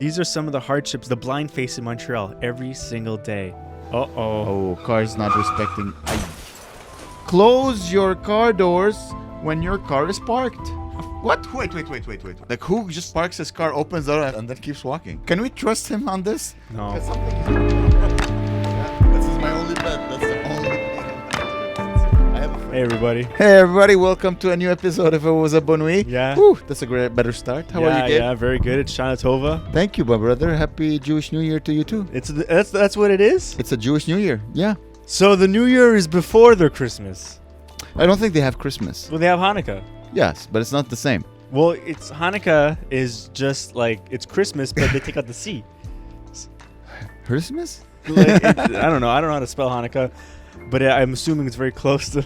These are some of the hardships the blind face in Montreal every single day. Oh, cars not respecting. Close your car doors when your car is parked. What? Wait. Like, who just parks his car, opens the door, and then keeps walking? Can we trust him on this? No. This is my only bet. That's the only thing. Hey, everybody. Hey, everybody. Welcome to a new episode of It Was a Bonne Nuit. Yeah. Woo, that's a better start. How are you, Gabe? Yeah, very good. It's Shana Tova. Thank you, my brother. Happy Jewish New Year to you, too. That's what it is? It's a Jewish New Year. Yeah. So the New Year is before their Christmas. I don't think they have Christmas. Well, they have Hanukkah. Yes, but it's not the same. Well, it's Hanukkah is just like it's Christmas, but they take out the C. Christmas? I don't know. I don't know how to spell Hanukkah, but I'm assuming it's very close to.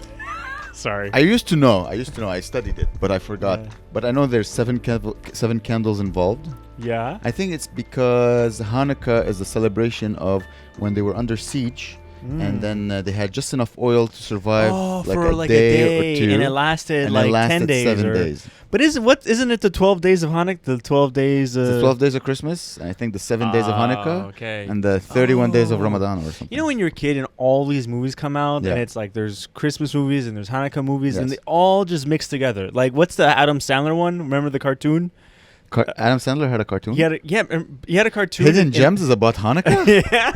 Sorry. I used to know. I studied it, but I forgot. Yeah. But I know there's seven candles involved. Yeah. I think it's because Hanukkah is a celebration of when they were under siege, and then they had just enough oil to survive for a day or two, and it lasted and like it lasted 10 days. 7 days. But isn't it the 12 days of Hanukkah? The 12 days. The 12 days of Christmas. I think the 7 days of Hanukkah. Okay. And the 31 days of Ramadan or something. You know when you're a kid and all these movies come out, and it's like there's Christmas movies and there's Hanukkah movies, and they all just mix together. Like, what's the Adam Sandler one? Remember the cartoon? Adam Sandler had a cartoon? He had a cartoon. Hidden Gems is about Hanukkah? Yeah.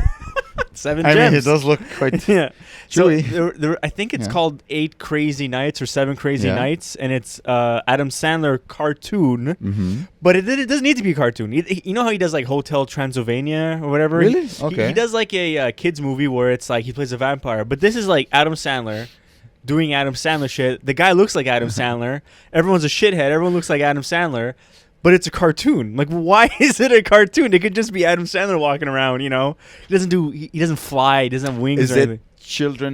7 I gems. mean, it does look quite yeah. chewy. So I think it's called 8 Crazy Nights or 7 Crazy Nights, and it's Adam Sandler cartoon. Mm-hmm. But it doesn't need to be a cartoon. You know how he does like Hotel Transylvania or whatever? Really? Okay. He does like a kids movie where it's like he plays a vampire. But this is like Adam Sandler doing Adam Sandler shit. The guy looks like Adam Sandler. Everyone's a shithead. Everyone looks like Adam Sandler. But it's a cartoon. Like, why is it a cartoon? It could just be Adam Sandler walking around, you know? He doesn't fly. He doesn't have wings Is or anything.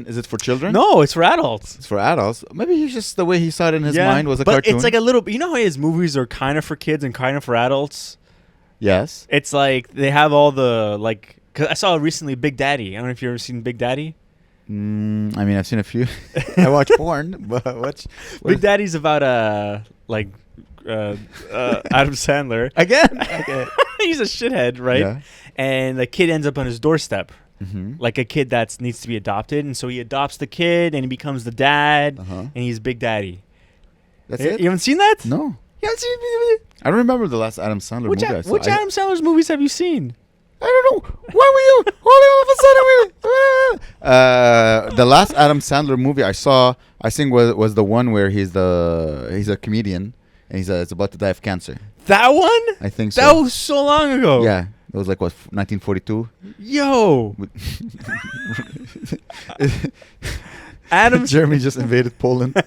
Is it for children? No, it's for adults. It's for adults. Maybe he's just the way he saw it in his mind was a cartoon. But it's like a little... You know how his movies are kind of for kids and kind of for adults? Yes. It's like they have all the, like... Cause I saw recently Big Daddy. I don't know if you've ever seen Big Daddy. I mean, I've seen a few. I watch porn, but what Big Daddy's about, Adam Sandler. Again? Okay. He's a shithead, right? Yeah. And the kid ends up on his doorstep. Mm-hmm. Like a kid that needs to be adopted. And so he adopts the kid and he becomes the dad. And he's Big Daddy. That's it? You haven't seen that? No. You haven't seen it? I don't remember the last Adam Sandler movie I saw. Which Adam Sandler's movies have you seen? I don't know. Why were you all of a sudden? The last Adam Sandler movie I saw, I think was the one where he's a comedian and it's about to die of cancer. That one? I think so. That was so long ago. Yeah. It was like, 1942? Yo. Jeremy just invaded Poland.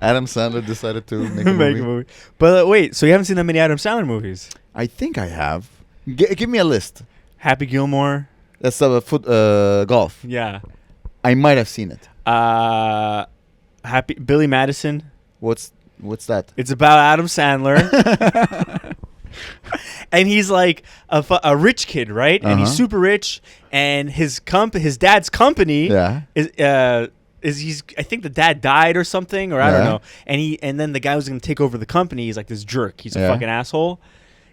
Adam Sandler decided to make a movie. But wait, so you haven't seen that many Adam Sandler movies? I think I have. Give me a list. Happy Gilmore. That's golf. Yeah. I might have seen it. Billy Madison. What's that? It's about Adam Sandler. And he's like a rich kid, right? And he's super rich. And his dad's company is I think the dad died or something, or I don't know. And then the guy who's gonna take over the company, he's like this jerk. He's a fucking asshole.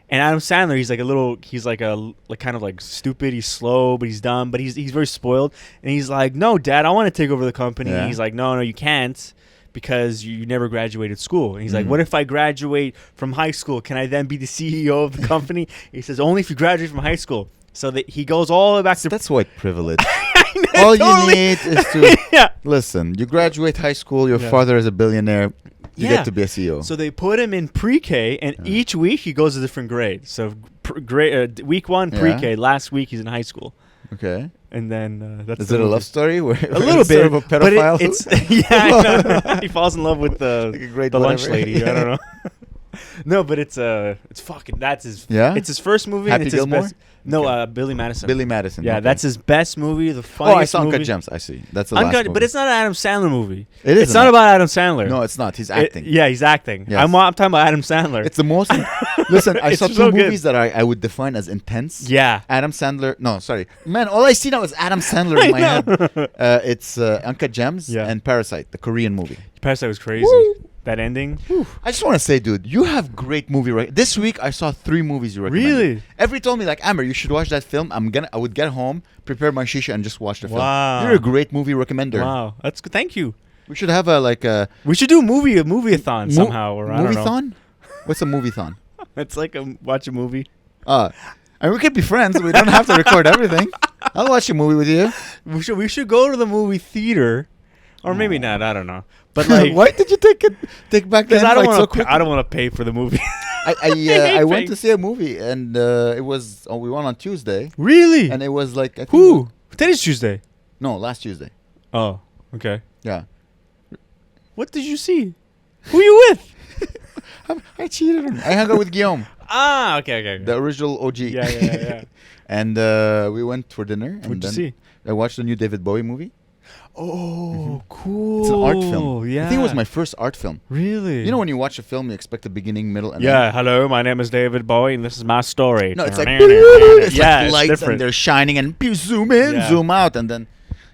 And Adam Sandler, he's kind of like stupid. He's slow, but he's dumb, but he's very spoiled. And he's like, "No, Dad, I want to take over the company." And he's like, "No, you can't, because you never graduated school." And he's like, "What if I graduate from high school? Can I then be the CEO of the company?" He says, "Only if you graduate from high school." So that he goes all the way back to... That's white privilege. All you need is to... Listen, you graduate high school, your father is a billionaire, you get to be a CEO. So they put him in pre-K, and each week he goes a different grade. So week 1, pre-K. Last week he's in high school. Okay. And then that's... Is it a love story? Where a little bit. Of a pedophile? But it's... I know. He falls in love with the lunch lady. I don't know. No, but it's fucking... That's his... Yeah? It's his first movie. Happy and it's Gilmore? His best, no, Billy Madison. Billy Madison. Yeah, that's his best movie. The funniest movie. Oh, I saw Uncut Gems. I see. That's the last movie. But it's not an Adam Sandler movie. It's not about Adam Sandler. No, it's not. He's acting. He's acting. Yes. I'm talking about Adam Sandler. It's the most... Listen, I saw two movies that I would define as intense. Yeah. Adam Sandler... No, sorry. Man, all I see now is Adam Sandler in my head. It's Uncut Gems and Parasite, the Korean movie. Parasite was crazy. Woo! That ending. I just want to say, dude, you have great movie. This week I saw 3 movies you recommended. Really? Every told me like, Amer, you should watch that film. I would get home, prepare my shisha, and just watch the film. Wow. You're a great movie recommender. Wow, that's good. Thank you. We should have a We should do a movie-a-thon somehow. Or I don't know. Movie-thon? What's a movie-thon? It's like watch a movie. I mean, we could be friends. We don't have to record everything. I'll watch a movie with you. We should go to the movie theater, or maybe not. I don't know. But like, why did you take back the I don't want so I don't want to pay for the movie. I went to see a movie and it was we went on Tuesday. Really? And it was like who? Today's Tuesday. No, last Tuesday. Oh, okay. Yeah. What did you see? Who are you with? I cheated him. I hung out with Guillaume. Okay. The original OG. Yeah. And we went for dinner. What'd you see? I watched the new David Bowie movie. Oh, cool. It's an art film. Yeah. I think it was my first art film. Really? You know when you watch a film, you expect a beginning, middle, and end? end? Hello, my name is David Bowie, and this is my story. No, it's like, it's like lights different. and they're shining, and zoom in, zoom out, and then,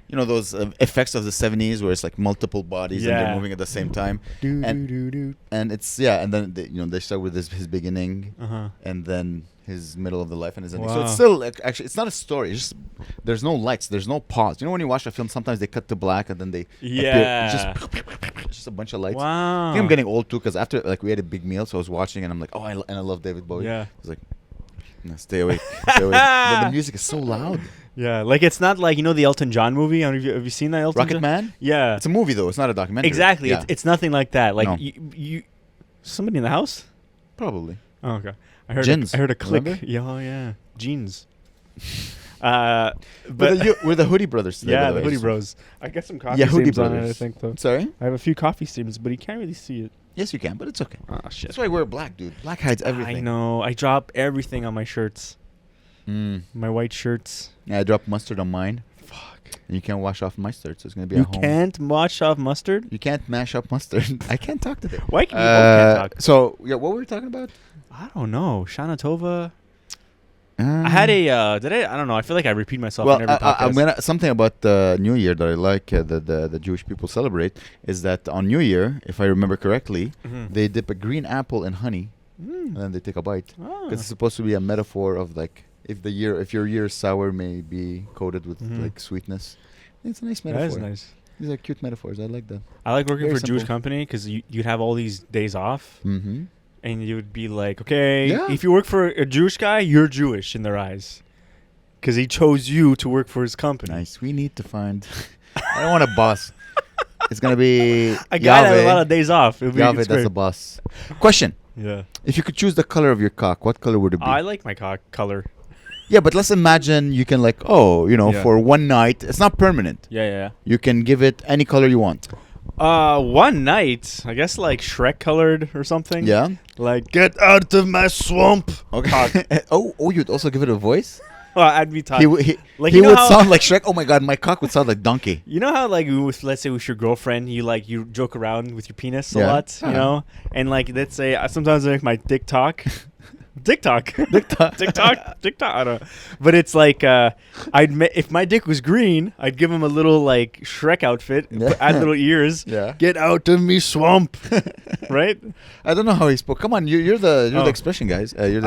you know, those effects of the 70s where it's like multiple bodies and they're moving at the same time. And it's, and then, they start with his beginning, and then his middle of the life and his ending. So it's still, actually, it's not a story. It's just, there's no lights, there's no pause. You know when you watch a film, sometimes they cut to black and then they appear, it's just a bunch of lights. Wow. I think I'm getting old too, because after, like, we had a big meal, so I was watching and I'm like, I love David Bowie. Yeah. I was like, no, stay awake. But the music is so loud. Yeah, like it's not like, the Elton John movie. Have you seen that Elton Rocket John? Man? Yeah. It's a movie though, it's not a documentary. Exactly. Yeah. It's nothing like that. Like No. you somebody in the house? Probably. Oh, okay. I heard a click. Remember? Yeah. Jeans. But we're the Hoodie Brothers today. Yeah, the Hoodie Bros. I got some coffee Hoodie stains on it, I Brothers. think, though. Sorry? I have a few coffee stains, but you can't really see it. Yes, you can, but it's okay. Oh, shit. That's why I wear black, dude. Black hides everything. I know. I drop everything on my shirts. My white shirts. Yeah, I dropped mustard on mine. Fuck. And you can't wash off mustard, so it's going to be at home. You can't wash off mustard? You can't mash up mustard. I can't talk today. Why can you both can't talk? So, what were we talking about? I don't know. Shana Tova. I had I don't know. I feel like I repeat myself in every podcast. Something about the New Year that I like the Jewish people celebrate is that on New Year, if I remember correctly, they dip a green apple in honey and then they take a bite. Because it's supposed to be a metaphor of like if your year is sour, may be coated with like sweetness. It's a nice metaphor. That is nice. These are cute metaphors. I like that. I like working Very for a Jewish simple. company because you'd have all these days off. Mm-hmm. And you would be like, okay, if you work for a Jewish guy, you're Jewish in their eyes. Because he chose you to work for his company. Nice. We need to find... I don't want a boss. It's going to be... A guy that has a lot of days off. Yahweh, that's the boss. Question. Yeah. If you could choose the color of your cock, what color would it be? I like my cock color. Yeah, but let's imagine you can for one night. It's not permanent. Yeah. You can give it any color you want. One night, I guess like Shrek colored or something. Yeah. Like, get out of my swamp. Okay. oh, you'd also give it a voice? Well, I'd be talking. He would sound like Shrek. Oh my God, my cock would sound like Donkey. You know how let's say with your girlfriend, you joke around with your penis a lot, you know, and like let's say sometimes I make my dick talk. TikTok. I don't know. But it's like if my dick was green, I'd give him a little like Shrek outfit, add little ears. Yeah. Get out of me swamp. Right? I don't know how he spoke. Come on, you're the expression guys. Wait,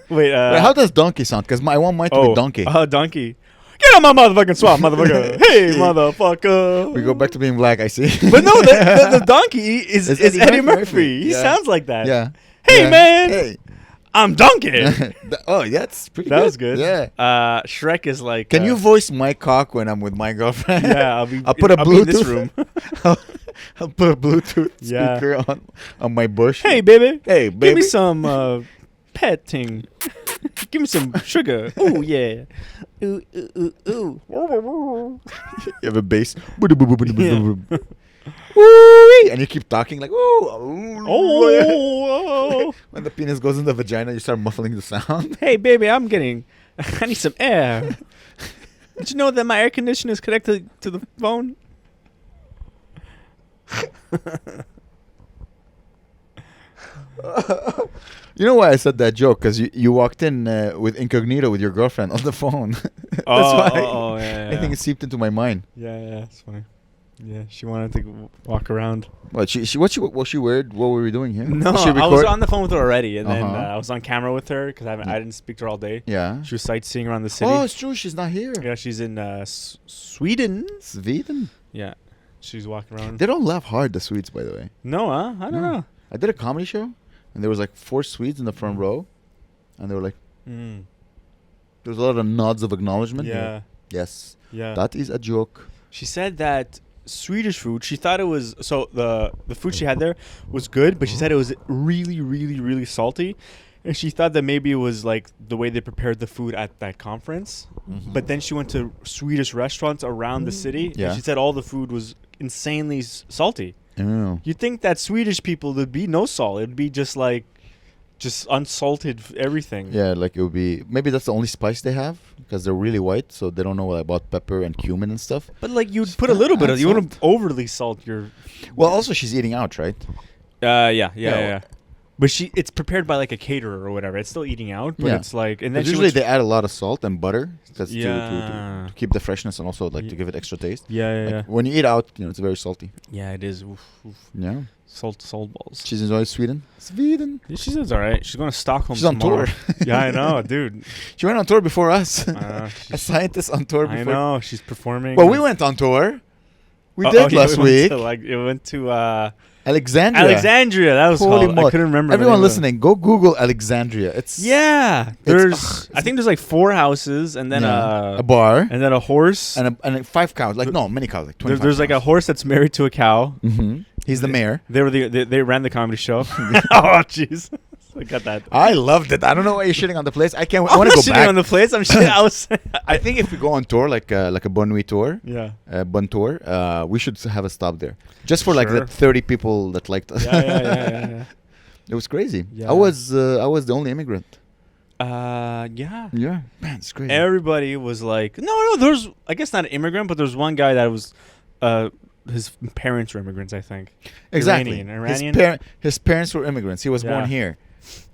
Wait, how does donkey sound? Because I want mine to be donkey. Donkey. Get out my motherfucking swamp, motherfucker. Hey, motherfucker. We go back to being black, I see. But no, the donkey is Eddie Murphy. He sounds like that. Yeah. Hey, man. Hey. I'm Duncan. That's pretty good. That was good. Yeah. Shrek is like... Can you voice my cock when I'm with my girlfriend? Yeah, I'll put a Bluetooth in this room. I'll put a Bluetooth speaker on my bush. Hey, baby. Hey, baby. Give me some petting. Give me some sugar. Ooh, yeah. Ooh, ooh, ooh, ooh. You have a bass. And you keep talking like, oh. When the penis goes in the vagina, you start muffling the sound. Hey, baby, I need some air. Did you know that my air conditioner is connected to the phone? You know why I said that joke? Because you walked in with incognito with your girlfriend on the phone. That's why. Yeah. I think it seeped into my mind. Yeah, it's funny. Yeah, she wanted to walk around. What was she weird? What were we doing here? No, I was on the phone with her already, and then I was on camera with her because I didn't speak to her all day. Yeah. She was sightseeing around the city. Oh, it's true. She's not here. Yeah, she's in Sweden. Sweden? Yeah. She's walking around. They don't laugh hard, the Swedes, by the way. No, huh? I don't know. I did a comedy show, and there was like 4 Swedes in the front row, and they were like, there was a lot of nods of acknowledgement. Yeah. Yes. Yeah. That is a joke. She said that Swedish food, she thought it was, so the food she had there was good, but she said it was really, really, really salty. And she thought that maybe it was like the way they prepared the food at that conference. But then she went to Swedish restaurants around the city. Yeah. And she said all the food was insanely salty. You'd think that Swedish people, there'd be no salt. It'd be just unsalted everything. Yeah, like it would be, maybe that's the only spice they have, because they're really white, so they don't know about pepper and cumin and stuff. But like you'd put a little bit of, you wouldn't overly salt your... Well, also she's eating out, right? Yeah. But it's prepared by like a caterer or whatever. It's still eating out, but it's like... And then usually they add a lot of salt and butter to keep the freshness and also like to give it extra taste. Yeah. When you eat out, it's very salty. Yeah, it is. Oof. Yeah. Salt balls. She's enjoying Sweden. Yeah, she says all right. She's going to Stockholm She's tomorrow. on tour. Yeah, I know, dude. She went on tour before us. A scientist on tour before. I know. She's performing. Well, we went on tour. We did last week. It went to Alexandria. That was Holy called. I couldn't remember. Everyone listening, go Google Alexandria. I think there's like 4 houses and then a bar and then a horse and 5 cows. Like many cows. Like 25 There's like a horse that's married to a cow. He's the mayor. They ran the comedy show. Oh jeez. I got that. I loved it. I don't know why you're shitting on the place. I can't. I want to go back. on the place. I'm shitting. I think if we go on tour, like a Bonne Nuit tour, Bonne tour, we should have a stop there, just for like the 30 people that liked us. Yeah. It was crazy. Yeah. I was the only immigrant. Yeah. Man, it's crazy. Everybody was like, no. There's, I guess not an immigrant, but there's one guy that was, his parents were immigrants, I think. Exactly. Iranian. His parents were immigrants. He was born here.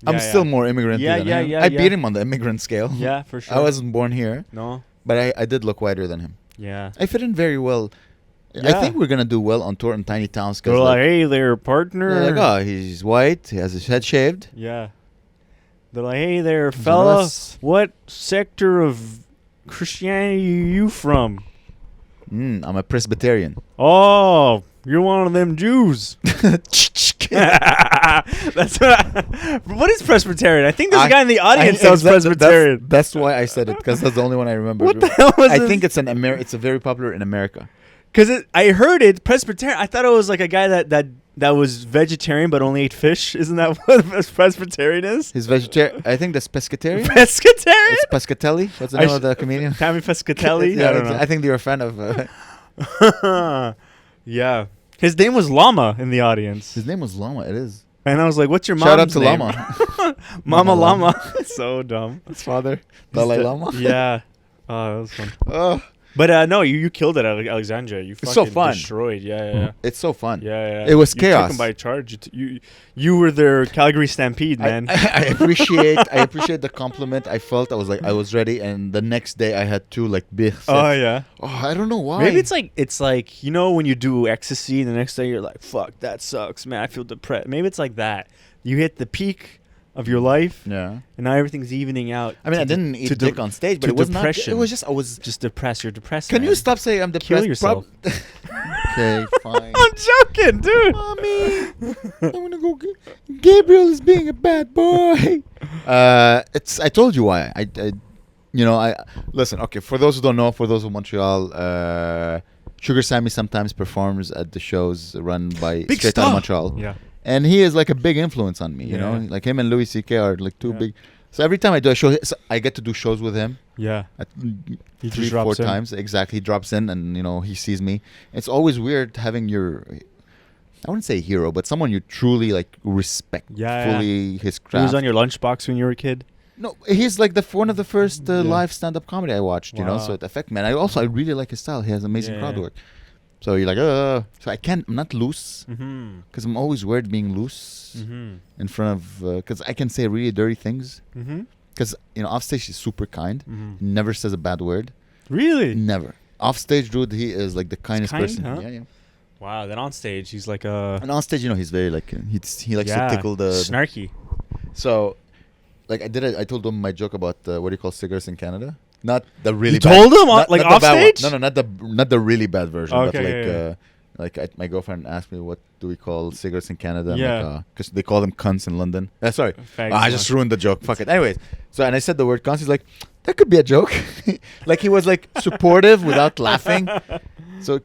Yeah, I'm still more immigrant than him. I beat him on the immigrant scale. Yeah, for sure. I wasn't born here. No. But I did look whiter than him. Yeah. I fit in very well. Yeah. I think we're going to do well on tour in tiny towns. They're like, hey there, partner. They're like, oh, he's white. He has his head shaved. Yeah. They're like, hey there, fella. What sector of Christianity are you from? I'm a Presbyterian. Oh, you're one of them Jews. That's what is Presbyterian? I think there's a guy in the audience that was Presbyterian. That's why I said it, because that's the only one I remember. What the hell was I think it's it's a very popular in America. Because I heard it Presbyterian. I thought it was like a guy that was vegetarian but only ate fish. Isn't that what Presbyterian is? He's vegetarian. I think that's pescatarian. Pescatarian? It's Pescatelli. What's the name of the comedian? Tammy Pescatelli? Yeah, I don't know. I think you're a fan of... Yeah. His name was Llama in the audience. His name was Llama. It is. And I was like, what's your mom's Shout out to name? Llama. Mama Llama. So dumb. His father, Dalai Lama. Yeah. Oh, that was fun. But no, you killed it at Alexandria. You fucking so fun. Destroyed. Yeah. It's so fun. Yeah. It was chaos. You took them by charge. You were their Calgary Stampede, man. I appreciate the compliment. I felt I was ready, and the next day I had 2 like big sets. Oh yeah. Oh, I don't know why. Maybe it's like when you do ecstasy, the next day you're like, fuck, that sucks, man. I feel depressed. Maybe it's like that. You hit the peak of your life, and now everything's evening out. I mean, I didn't eat dick on stage, but it was depression. It was just I was just depressed. You're depressed. Can you stop saying I'm depressed? Kill yourself. Okay, fine. I'm joking, dude. Mommy, I want to go. Gabriel is being a bad boy. I told you why. I listen. Okay, for those who don't know, for those in Montreal, Sugar Sammy sometimes performs at the shows run by Straight Outta Montreal. Yeah. And he is like a big influence on me, you know? Like him and Louis C.K. are like 2 big. So every time I do a show, I get to do shows with him. Yeah. 3-4 times. Exactly. He drops in and, he sees me. It's always weird having I wouldn't say hero, but someone you truly like respect fully his craft. He was on your lunchbox when you were a kid? No, he's like one of the first live stand-up comedy I watched, so it affected me. And I really like his style. He has amazing crowd work. So you're like, so I'm not loose, because I'm always weird being loose in front of, because I can say really dirty things. Because, offstage he's super kind. He never says a bad word. Really? Never. Offstage, dude, he is like the kindest person. Huh? Yeah. Wow. Then on stage, he's like a. And on stage, he's very like he likes to tickle the snarky. So, like I told him my joke about what do you call cigarettes in Canada? Not the really. You bad, told him not off stage? No, not the really bad version. Okay, but my girlfriend asked me what do we call cigarettes in Canada? Yeah. Because they call them cunts in London. Sorry. I just ruined the joke. Fuck it. Anyways, and I said the word cunts. He's like, that could be a joke. Like he was like supportive without laughing. So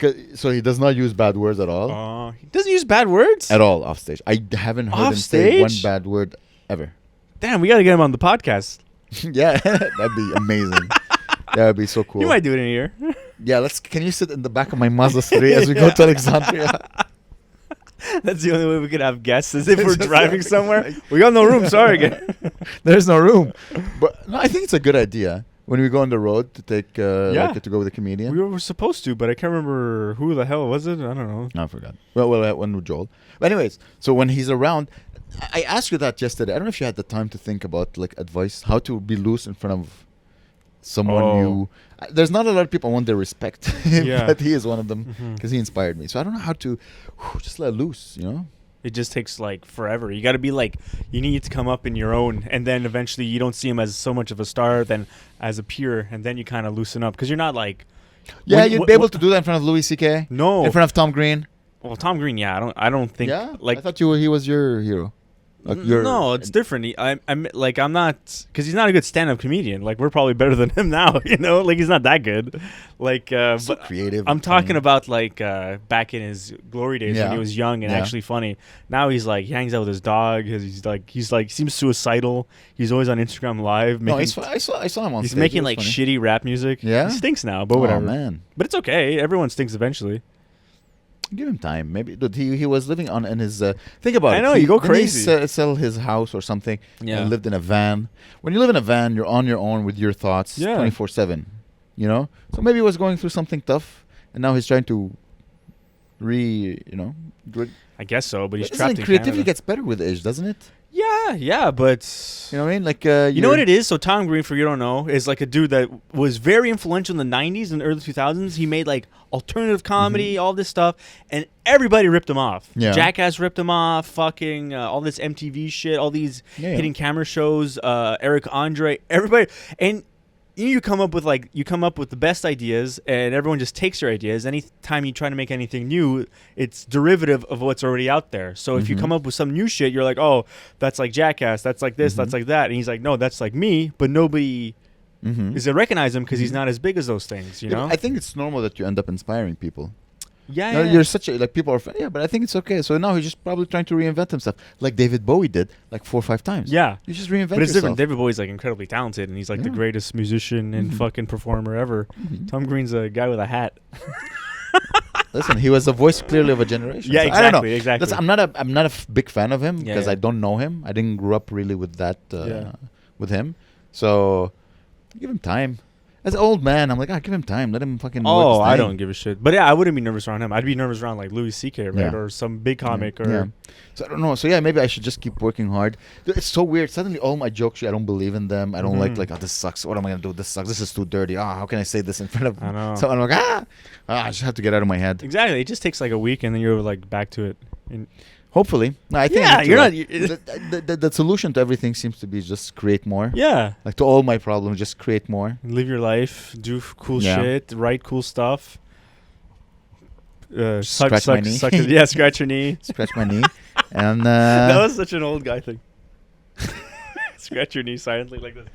he does not use bad words at all. He doesn't use bad words? At all off stage. I haven't heard him say one bad word ever. Damn, we got to get him on the podcast. Yeah, that'd be amazing. That would be so cool. You might do it in a year. Yeah, can you sit in the back of my Mazda 3 as we go to Alexandria? That's the only way we could have guests is if we're driving somewhere. We got no room. Sorry, again. There's no room. But no, I think it's a good idea when we go on the road to take to go with a comedian. We were supposed to, but I can't remember who the hell was it. I don't know. No, I forgot. Well, one with Joel. But anyways, so when he's around, I asked you that yesterday. I don't know if you had the time to think about like advice, how to be loose in front of someone you. There's not a lot of people I want their respect, but he is one of them because he inspired me. So I don't know how to just let loose, It just takes like forever. You got to be like, you need to come up in your own, and then eventually you don't see him as so much of a star than as a peer, and then you kind of loosen up because you're not like. Yeah, you'd be able to do that in frfront of Louis C.K. No, in front of Tom Green. Well, Tom Green, I don't think. Yeah, like I thought he was your hero. Like no, it's different. I'm not, because he's not a good stand-up comedian. Like we're probably better than him now. Like he's not that good. Like, so but creative. I'm talking about like back in his glory days when he was young and actually funny. Now he's like he hangs out with his dog. He's like seems suicidal. He's always on Instagram Live. I saw him on. He's stage. making like shitty rap music. Yeah, he stinks now, but whatever. Oh man, but it's okay. Everyone stinks eventually. Give him time. Maybe dude, he was living in his. Think about it. I know you go crazy. Sell his house or something. Yeah. And lived in a van. When you live in a van, you're on your own with your thoughts. 24/7. So maybe he was going through something tough, and now he's trying to I guess so, but he's but trapped in creativity Canada. gets better with age, doesn't it? Yeah, but you know what I mean? Like you know what it is? So Tom Green, for you don't know, is like a dude that was very influential in the 90s and early 2000s. He made like alternative comedy, all this stuff, and everybody ripped him off. Yeah. Jackass ripped him off, fucking all this MTV shit, all these hidden camera shows, Eric Andre, everybody. And you come up with the best ideas, and everyone just takes your ideas. Anytime you try to make anything new, it's derivative of what's already out there. So if you come up with some new shit, you're like, oh, that's like Jackass, that's like this, that's like that. And he's like, no, that's like me, but nobody is to recognize him because he's not as big as those things, you know? I think it's normal that you end up inspiring people. Yeah. You're such a, like, people are, but I think it's okay. So now he's just probably trying to reinvent himself, like David Bowie did, like 4 or 5 times. Yeah. You just reinvent But it's yourself. different. David Bowie's like incredibly talented, and he's like the greatest musician and fucking performer ever. Tom Green's a guy with a hat. Listen, he was the voice clearly of a generation. Yeah, so exactly. I don't know. Exactly. Listen, I'm not a big fan of him because I don't know him. I didn't grow up really with that with him. So give him time. As an old man, I'm like, give him time. Let him fucking. Oh, work his I thing. don't give a shit. But yeah, I wouldn't be nervous around him. I'd be nervous around like Louis C.K. right, or some big comic or. So I don't know. So yeah, maybe I should just keep working hard. It's so weird. Suddenly, all my jokes, I don't believe in them. I don't like oh, this sucks. What am I gonna do? This sucks. This is too dirty. How can I say this in front of? I know. So I'm like, I just have to get out of my head. Exactly. It just takes like a week, and then you're like back to it. Hopefully, no, I think you're not. The solution to everything seems to be just create more. Yeah. Like to all my problems, just create more. Live your life, do cool shit, write cool stuff. Scratch my knee. Scratch your knee. Scratch my knee. And that was such an old guy thing. Scratch your knee silently like this.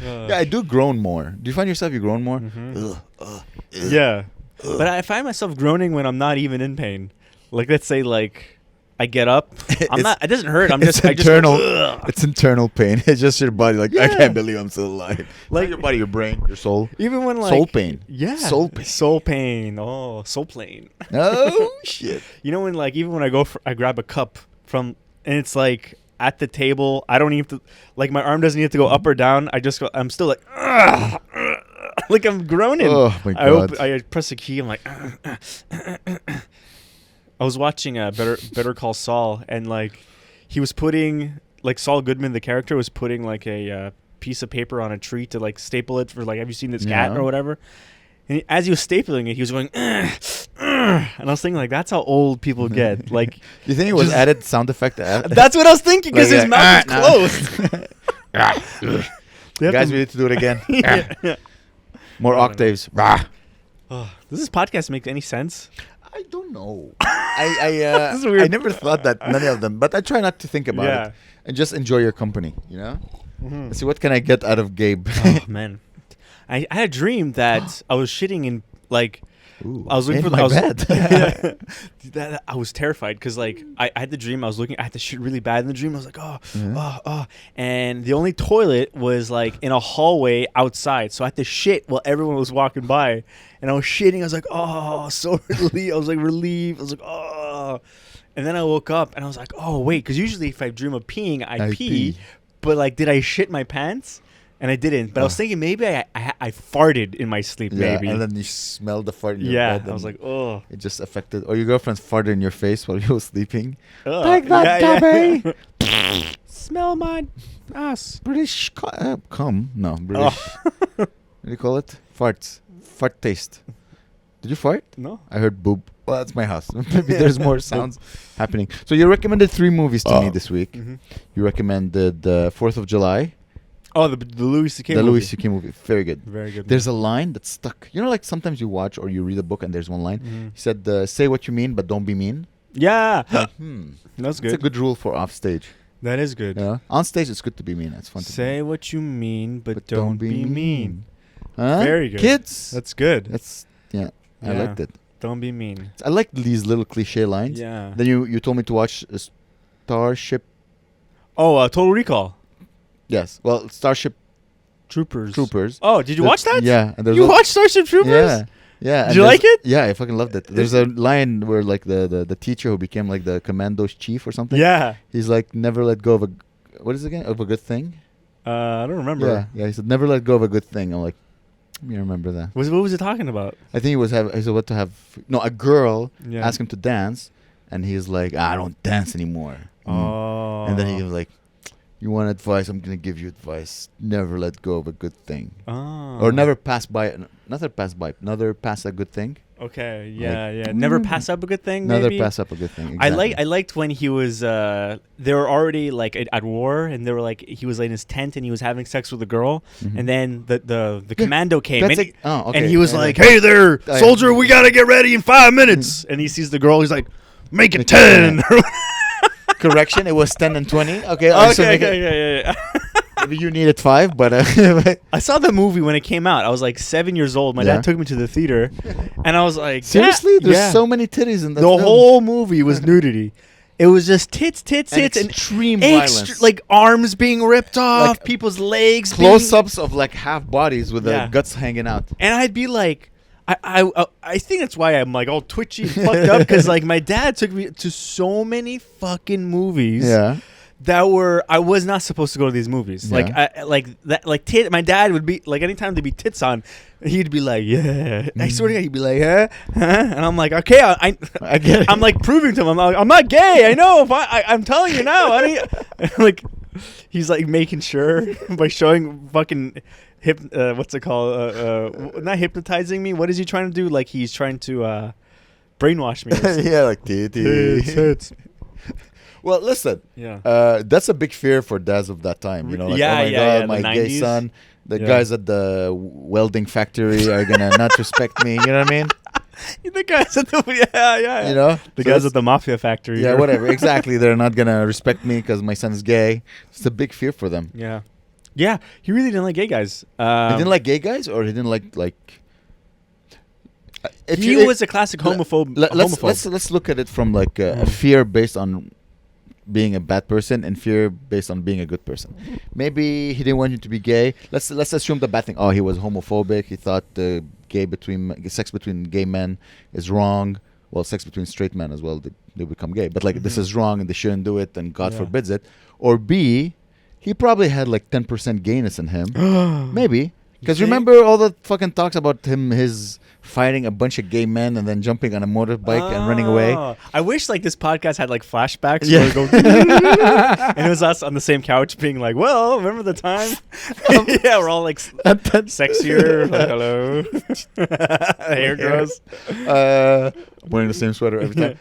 Yeah, I do groan more. Do you find yourself you groan more? Yeah. But I find myself groaning when I'm not even in pain. Like, let's say, like, I get up. It doesn't hurt. It's internal. It's internal pain. It's just your body. Like, I can't believe I'm still alive. Like your body, your brain, your soul. Even when, like, soul pain. Yeah. Soul pain. Soul pain. Oh, soul plane. Oh shit. You know when, like, even when I grab a cup and it's like at the table. I don't even have to, like, my arm doesn't need to go up or down. I'm still like, like I'm groaning. Oh my god! I press a key. I'm like, I was watching Better Call Saul, and like he was putting, like, Saul Goodman, the character, was putting like a piece of paper on a tree to like staple it for, like, have you seen this cat or whatever? And as he was stapling it, he was going, and I was thinking, like, that's how old people get. Like, you think it was added sound effect? That's what I was thinking, because his mouth was closed. Guys, we need to do it again. More octaves. Does this podcast make any sense? I don't know. I never thought that, many of them, but I try not to think about it and just enjoy your company, you know? Mm-hmm. Let's see, what can I get out of Gabe? Oh, man. I had a dream that I was shitting in, like, Ooh, I was looking for my bed. I was terrified because, like, I had the dream. I had to shit really bad in the dream. I was like, and the only toilet was like in a hallway outside, so I had to shit while everyone was walking by, and I was shitting. I was like, oh, so relieved. I was like relieved. I was like, oh, and then I woke up and I was like, oh wait, because usually if I dream of peeing, I pee, but like, did I shit my pants? And I didn't, but I was thinking maybe I farted in my sleep, maybe. And then you smelled the fart in your bed. I was like, oh. It just affected. Or your girlfriend farted in your face while you were sleeping. Take that, Gabby! Smell my ass. British cum? No, British. What do you call it? Farts. Fart taste. Did you fart? No. I heard boob. Well, that's my house. Maybe there's more sounds happening. So you recommended 3 movies to me this week. Mm-hmm. You recommended 4th of July. Oh, the Louis C.K. movie. The Louis C.K. movie. Very good. Very good. There's a line that's stuck. You know, like sometimes you watch or you read a book and there's one line. Mm-hmm. He said, say what you mean, but don't be mean. Yeah. Like, That's good. It's a good rule for off stage. That is good. Yeah. On stage, it's good to be mean. It's fun to say what you mean, but don't be mean. Huh? Very good. Kids. That's good. I liked it. Don't be mean. I like these little cliche lines. Yeah. Then you told me to watch Starship. Oh, Total Recall. Yes. Well, Starship Troopers. Oh, did you watch that? Yeah. And you watched Starship Troopers? Yeah. Yeah. Did you like it? Yeah, I fucking loved it. There's a line where like the teacher who became like the commando's chief or something. Yeah. He's like, never let go of what is it again? Of a good thing? I don't remember. Yeah. He said, never let go of a good thing. I'm like, let me remember that. What was it talking about? I think he was about to have a girl ask him to dance, and he's like, I don't dance anymore. Oh. And then he was like, you want advice? I'm gonna give you advice. Never let go of a good thing. Oh. Or never pass a good thing. Okay. Yeah. Never pass up a good thing. Never maybe? pass up a good thing. Exactly. I liked when he was. They were already like at war, and they were like he was in his tent and he was having sex with a girl, and then the commando came and he was like, "Hey there, soldier, we gotta get ready in 5 minutes." And he sees the girl. He's like, "Make it 10." Correction, it was 10 and 20. Okay. Yeah. Maybe you needed 5, but I saw the movie when it came out. I was like 7 years old. My dad took me to the theater, and I was like, seriously? There's so many titties in that film. The whole movie was nudity. It was just tits, and extreme violence, like arms being ripped off, like people's legs, close-ups of like half bodies with the guts hanging out. And I'd be like, I think that's why I'm like all twitchy and fucked up, because like my dad took me to so many fucking movies. Yeah. That I was not supposed to go to these movies. Yeah. My dad would be like, anytime there'd be tits on, he'd be like, yeah. I swear to God, he'd be like, huh? And I'm like, okay, I get it. I'm like proving to him, I'm not gay. I know. I'm telling you now. Like, he's like making sure by showing fucking what's it called? Not hypnotizing me. What is he trying to do? Like, he's trying to brainwash me. Yeah, like tits. Well, listen. Yeah. That's a big fear for dads of that time. You know, like, oh my God, my gay son. The guys at the welding factory are gonna not respect me. You know what I mean? The guys at the You know, the guys at the mafia factory. Yeah, whatever. Exactly. They're not gonna respect me because my son is gay. It's a big fear for them. Yeah. Yeah. He really didn't like gay guys. He didn't like gay guys, or he didn't like. He was a classic homophobe. Let's look at it from like a fear based on being a bad person and fear based on being a good person. Maybe he didn't want you to be gay. Let's assume the bad thing. Oh, he was homophobic. He thought sex between gay men is wrong. Well, sex between straight men as well, they become gay. But like, this is wrong and they shouldn't do it, and God forbids it. Or B, he probably had like 10% gayness in him. Maybe. Because remember all the fucking talks about his fighting a bunch of gay men and then jumping on a motorbike and running away. I wish like this podcast had like flashbacks. Yeah. Where we go, and it was us on the same couch being like, well, remember the time? Yeah, we're all like sexier. Like, hello. Hair grows. Wearing the same sweater every time.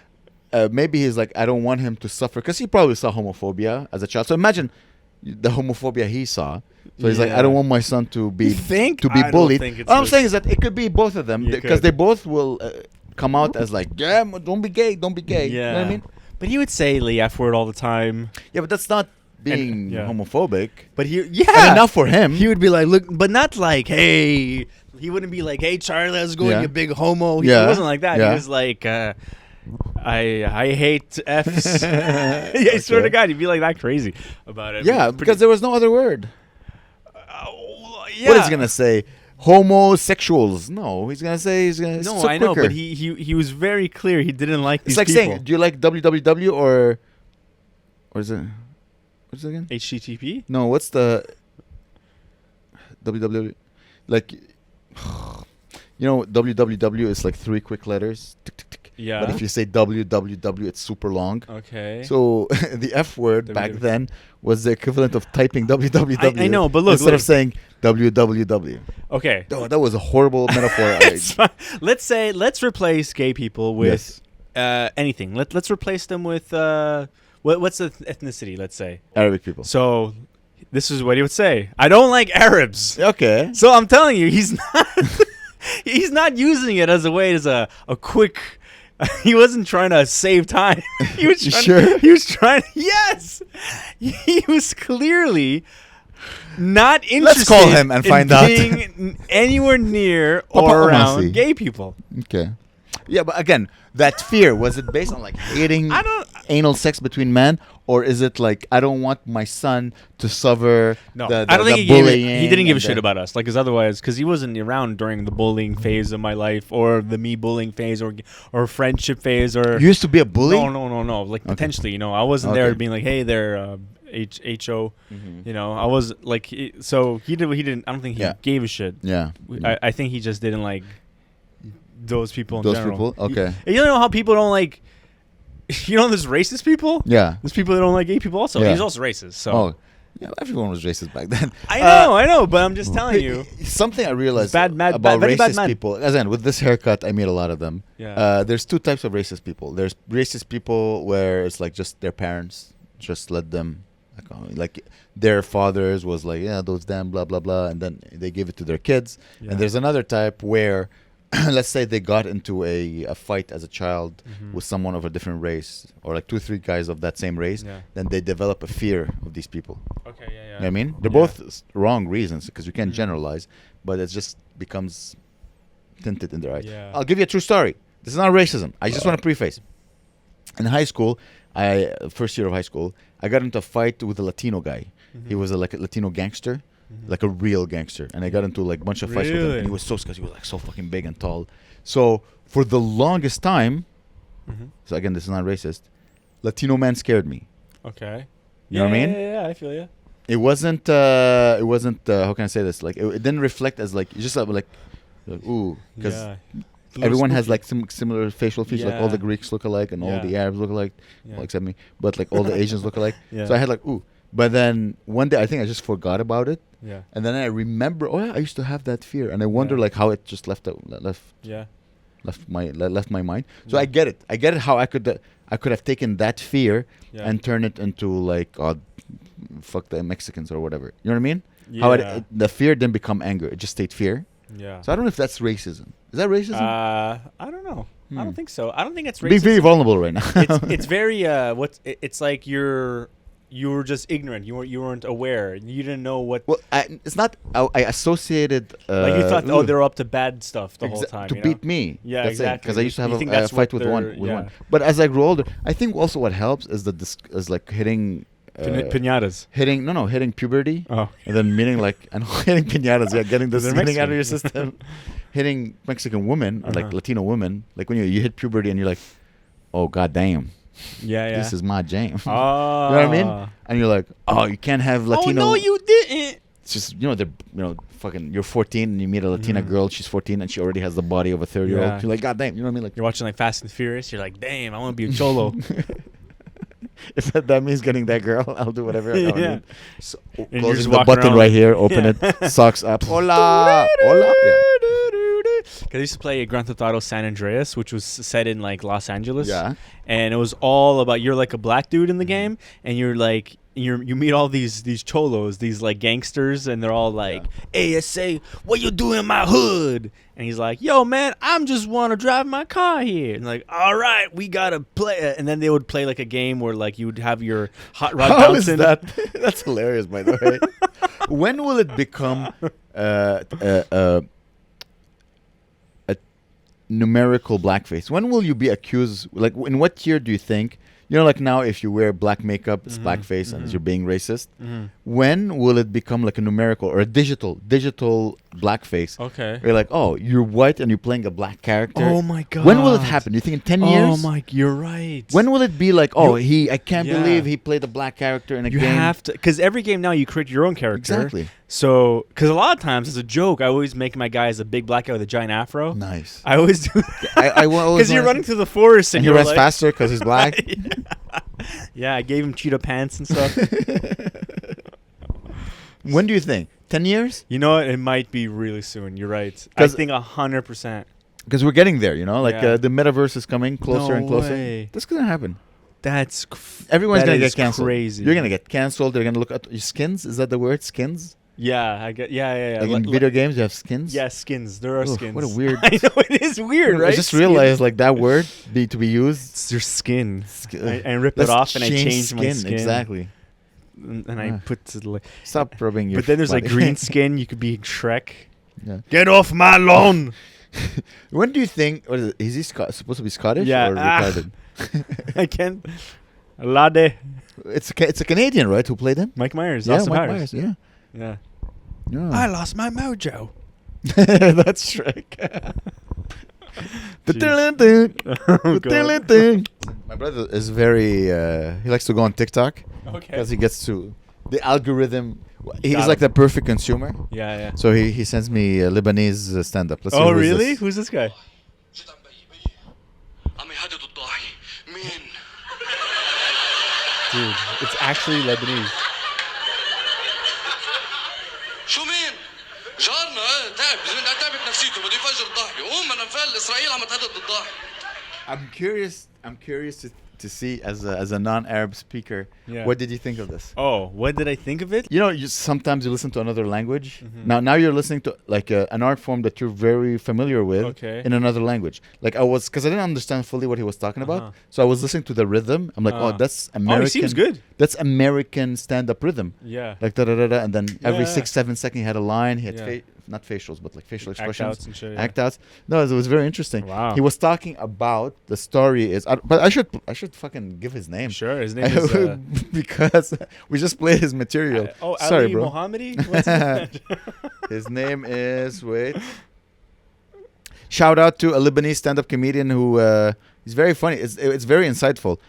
Maybe he's like, I don't want him to suffer, because he probably saw homophobia as a child. So imagine the homophobia he saw. So he's like, I don't want my son to be bullied. All I'm saying is that it could be both of them, because they both will come out as like, yeah, don't be gay. Yeah. You know what I mean? But he would say the F word all the time. Yeah, but that's not being homophobic. But not for him. He would be like, look, but not like, hey. He wouldn't be like, hey, Charlie, let's go, you big homo. He wasn't like that. He was like, I hate F's. I swear to God, he'd be like that crazy about it. Yeah, because there was no other word. Yeah. What is he gonna say? Homosexuals? No, he's gonna say No, I know, but he was very clear. He didn't like these people. It's like saying, do you like www or is it? What's it again? HTTP? No, what's the www? Like, you know, www is like 3 quick letters. Tick, tick, tick. Yeah. But if you say www, it's super long. Okay. So the F word back then was the equivalent of typing www. I know, but look. Instead of saying www. Okay. Oh, that was a horrible metaphor. Let's replace gay people with anything. Let's replace them with what's the ethnicity? Let's say Arabic people. So this is what he would say. I don't like Arabs. Okay. So I'm telling you, he's not using it as a way as a quick. He wasn't trying to save time. He was trying. He was trying. Yes, he was clearly not interested. Let's call him and find out. Being anywhere near or around gay people. Okay. Yeah, but again, that fear, was it based on like hating anal sex between men, or is it like, I don't want my son to suffer the I don't think bullying? He didn't give a shit about us, like, because he wasn't around during the bullying phase of my life, or the me bullying phase, or friendship phase, or you used to be a bully. No. Like potentially, I wasn't there being like, hey, they're HO. Mm-hmm. I was like, so he didn't. I don't think he gave a shit. Yeah. I think he just didn't like those people in general. Okay. You know how people don't like. There's racist people. Yeah. There's people that don't like gay people also. Yeah. He's also racist. So. Yeah, everyone was racist back then. I know, but I'm just telling you. Something I realized about racist people. Again, with this haircut, I meet a lot of them. Yeah. There's 2 types of racist people. There's racist people where it's like just their parents just let them, like their fathers was like, yeah, those damn blah blah blah, and then they give it to their kids. Yeah. And there's another type where, let's say they got into a fight as a child with someone of a different race, or like 2-3 guys of that same race, then they develop a fear of these people. Okay, yeah. You know what I mean? They're both wrong reasons, because you can't generalize, but it just becomes tinted in their eyes. Yeah. I'll give you a true story. This is not racism. I just want to preface. In high school, first year of high school, I got into a fight with a Latino guy. He was like a Latino gangster. Like a real gangster, and I got into like a bunch of fights with him, and he was so scared. He was like so fucking big and tall. So for the longest time, so again, this is not racist, Latino man scared me. Okay. You know what I mean? Yeah, I feel you. It wasn't how can I say this? Like it didn't reflect as like just like ooh, because everyone has like some similar facial features. Like all the Greeks look alike, and all the Arabs look alike, well, except me. But like all the Asians look alike. So I had like ooh. But then one day I think I just forgot about it. Yeah. And then I remember, I used to have that fear, and I wonder like how it just left my mind. So I get it. I get it how I could have taken that fear and turned it into like fuck the Mexicans or whatever. You know what I mean? Yeah. How the fear didn't become anger. It just stayed fear. Yeah. So I don't know if that's racism. Is that racism? I don't know. I don't think so. I don't think it's racism. Being very vulnerable right now. it's very it's like you were just ignorant. You weren't aware. You didn't know what. Well, it's not. I associated. Like you thought, they're up to bad stuff the whole time. To beat me. Yeah, that's exactly. Because I used to have a fight with one. But as I grew older, I think also what helps is is like hitting. Pinatas. Hitting puberty. Oh. And then meaning like hitting pinatas. Yeah, getting this thing out of your system. Hitting Mexican women or like Latino women. Like when you hit puberty and you're like, oh goddamn. Yeah. This is my jam. Oh. You know what I mean? And you're like, oh, you can't have Latino. Oh no, you didn't. it's just fucking. You're 14 and you meet a Latina girl. She's 14 and she already has the body of a 30-year-old. Yeah. You're like, God damn, you know what I mean? Like you're watching like Fast and Furious. You're like, damn, I want to be a cholo. if that means getting that girl, I'll do whatever. I mean. So, closing the walking button around right here, open it, socks up. Hola, hola. Because I used to play Grand Theft Auto San Andreas, which was set in like Los Angeles. Yeah. And it was all about you're like a black dude in the game, and you're like you meet all these cholos, these like gangsters, and they're all like, ASA, what you do in my hood? And he's like, yo man, I'm just want to drive my car here. And like, all right, we gotta play. And then they would play like a game where like you would have your hot rod How bouncing. is that? That's hilarious, by the way. When will it become a numerical blackface? When will you be accused? Like, in what year do you think? You know, like now, if you wear black makeup, it's blackface, and you're being racist. When will it become like a numerical or a digital blackface? Okay. You're like, oh, you're white and you're playing a black character. Oh my god. When will it happen? Do you think in 10 years? Oh my, you're right. When will it be like, oh, I can't believe he played a black character in a game? You have to, because every game now you create your own character. Exactly. So, because a lot of times as a joke, I always make my guy as a big black guy with a giant afro. Nice. I always do. Because you're running through the forest and he runs faster because he's black. Yeah, I gave him cheetah pants and stuff. When do you think? 10 years? You know what? It might be really soon. You're right. I think 100%. Because we're getting there, you know? Like the metaverse is coming closer and closer. Way. That's going to happen. Everyone's going to get canceled. Crazy. You're going to get canceled. They're going to look at your skins. Is that the word? Skins? Yeah, I get. Yeah. Like in video games, you have skins. Yeah, skins. There are skins. What a weird. I know it is weird, right? I just realized like that word to be used. It's your skin. I rip it off and I change my skin. Exactly. And I put stop rubbing your. But then there's like green skin. You could be Shrek. Yeah. Get off my lawn. When do you think? What is it? Is he supposed to be Scottish or retarded? I can't. Lade. It's a Canadian, right? Who played him? Mike Myers. Yeah, Austin Mike Myers. Yeah. Yeah. I lost my mojo. That's Shrek. My brother is very. He likes to go on TikTok because he gets to the algorithm. He's like the perfect consumer. Yeah. So he sends me Lebanese stand-up. Oh, really? Who's this guy? Dude, it's actually Lebanese. شو مين؟ جارنا تعب تعبت نفسيته بده يفجر الضاحية قوم انا مفل اسرائيل عم تهدد الضاحية. I'm curious to see as a non-Arab speaker. Yeah. What did you think of this? Oh, what did I think of it? You know, sometimes you listen to another language. Now you're listening to like an art form that you're very familiar with in another language. Like because I didn't understand fully what he was talking about. So I was listening to the rhythm. I'm like, oh, that's American. Oh, it seems good. That's American stand-up rhythm. Yeah. Like da-da-da-da. And then every 6-7 seconds he had a line. He had not facials, but like facial expressions. Act outs and shit. Act outs. No, it was very interesting. Wow. He was talking about the story but I should fucking give his name. Sure, his name is because we just played his material. Sorry, Ali bro. Mohammadi? What's his name? His name is shout out to a Lebanese stand-up comedian who is very funny. It's very insightful.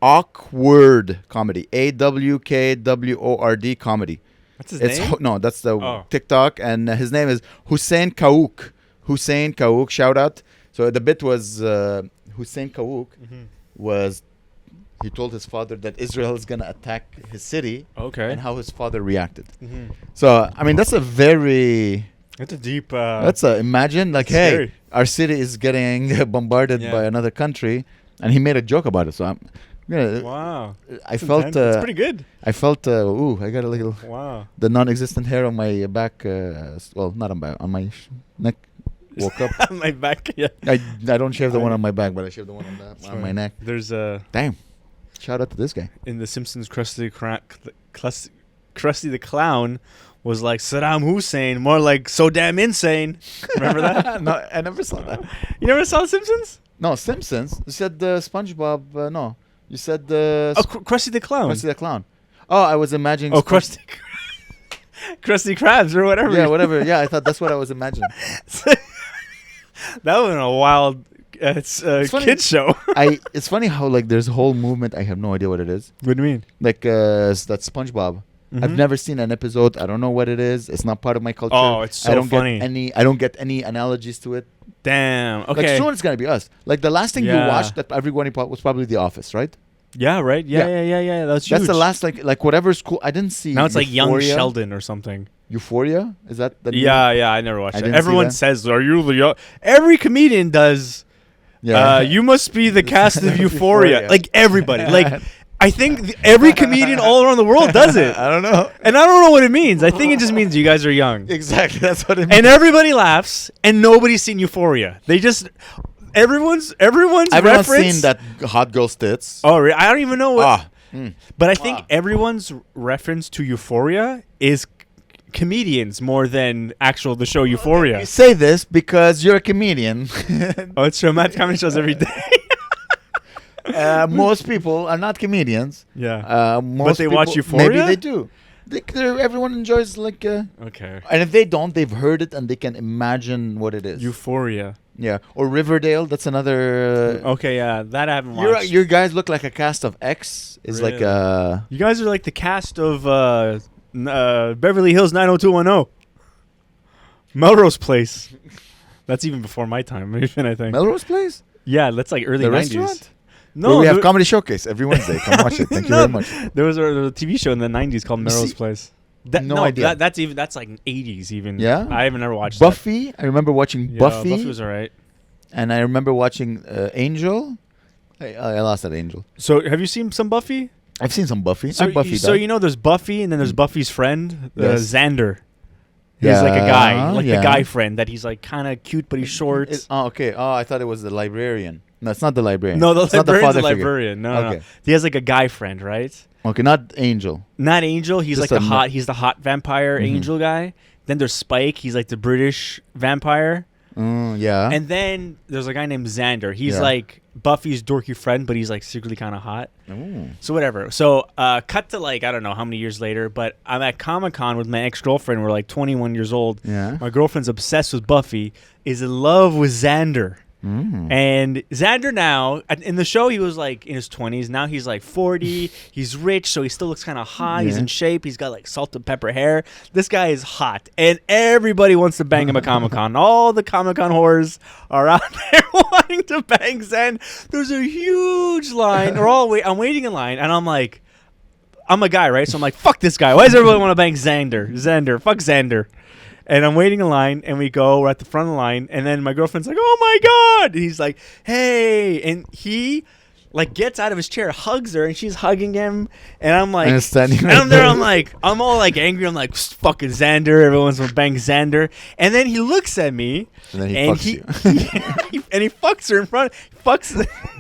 Awkward comedy. AWKWORD comedy. What's his name? No, that's the TikTok, and his name is Hussein Kaouk. Hussein Kaouk, shout out. So the bit was Hussein Kaouk was he told his father that Israel is gonna attack his city. Okay. And how his father reacted. So I mean that's a very that's a deep. Imagine like scary. Hey, our city is getting bombarded by another country, and he made a joke about it. So I'm. Yeah, wow. I felt it's pretty good. I felt I got a little the non-existent hair on my back well not on my neck woke up. On my back, yeah. I don't shave the one on my back, but I shave the one on my neck. There's damn. Shout out to this guy. In The Simpsons, Krusty the Clown was like Saddam Hussein, more like so damn insane. Remember that? No, I never saw that. You never saw The Simpsons? No, Simpsons. You said SpongeBob. No. You said Krusty the Clown. Krusty the Clown. Oh, I was imagining. Oh, Krusty Krabs or whatever. Yeah, whatever. Yeah, I thought that's what I was imagining. That was a wild kids show. It's funny how like there's a whole movement. I have no idea what it is. What do you mean? Like that SpongeBob. I've never seen an episode. I don't know what it is. It's not part of my culture. Oh, it's so funny. I don't get any analogies to it. Damn. Okay. Like soon it's gonna be us. Like the last thing you watched that everybody was probably The Office, right? Yeah. Right. Yeah. That's huge. That's the last like whatever school. I didn't see. Now it's Euphoria. like Young Sheldon or something. Euphoria? Is that the Yeah. I never watched it. didn't Everyone see that. says, "Are you the?" Every comedian does. Yeah. You must be the cast of Euphoria. Like everybody. Like I think every comedian all around the world does it. I don't know. And I don't know what it means. I think it just means you guys are young. Exactly. That's what it means. And everybody laughs, and nobody's seen Euphoria. They just everyone's reference. seen that hot girl tits. Oh, I don't even know what. Mm. But I think everyone's reference to Euphoria is comedians more than the show Euphoria. You say this because you're a comedian. Oh, it's true. Matt comedy shows every day. Most people are not comedians. Yeah. Most but they people, watch Euphoria? Maybe they do. Everyone enjoys like. Okay. And if they don't, they've heard it and they can imagine what it is. Euphoria. Yeah. Or Riverdale. That's another. Okay, yeah. That I haven't watched. Your guys look like a cast of X. Is Really? like You guys are like the cast of Beverly Hills 90210. Melrose Place. That's even before my time, even, I think. Melrose Place? Yeah, that's like early The 90s. restaurant? No, where we have Comedy Showcase every Wednesday. Come watch it. Thank you very much. There was a TV show in the 90s called Melrose Place. No idea. That's like 80s even. Yeah? I haven't ever watched Buffy. I remember watching that. Buffy. Buffy was alright. And I remember watching Angel. I lost that Angel. So have you seen some Buffy? I've seen some Buffy. So, I'm Buffy. so you know there's Buffy and then there's Buffy's friend, Yes. Xander. He's like a guy, like Yeah. the guy friend that he's like kind of cute, but he's short. Okay. Oh, I thought it was the librarian. No, it's not the librarian. No, the It's not the librarian's a father figure. librarian. No, Okay. no. He has like a guy friend, right? Okay, not Angel. Not Angel. He's Just like a he's the hot vampire angel guy. Then there's Spike. He's like the British vampire. Yeah. And then there's a guy named Xander. He's Yeah. like Buffy's dorky friend, but he's like secretly kind of hot. Ooh. So whatever. So cut to like I don't know how many years later, but I'm at Comic-Con with my ex-girlfriend. We're like 21 years old. Yeah. My girlfriend's obsessed with Buffy, is in love with Xander. And Xander now, in the show, he was like in his 20s. Now he's like 40. He's rich, so he still looks kind of hot. He's in shape. He's got like salt and pepper hair. This guy is hot. And everybody wants to bang him at Comic-Con. All the Comic-Con whores are out there wanting to bang Xander. There's a huge line. I'm waiting in line, and I'm like, I'm a guy, right? So I'm like, fuck this guy. Why does everybody want to bang Xander? Fuck Xander. And I'm waiting in line, and we're at the front of the line, and then my girlfriend's like, oh my God. And he's like, hey. And he like gets out of his chair, hugs her, and she's hugging him. And I'm like, and I'm there, I'm all like angry. I'm like, fucking Xander. Everyone's gonna bang Xander. And then he looks at me, and then he fucks you. And he fucks her in front. He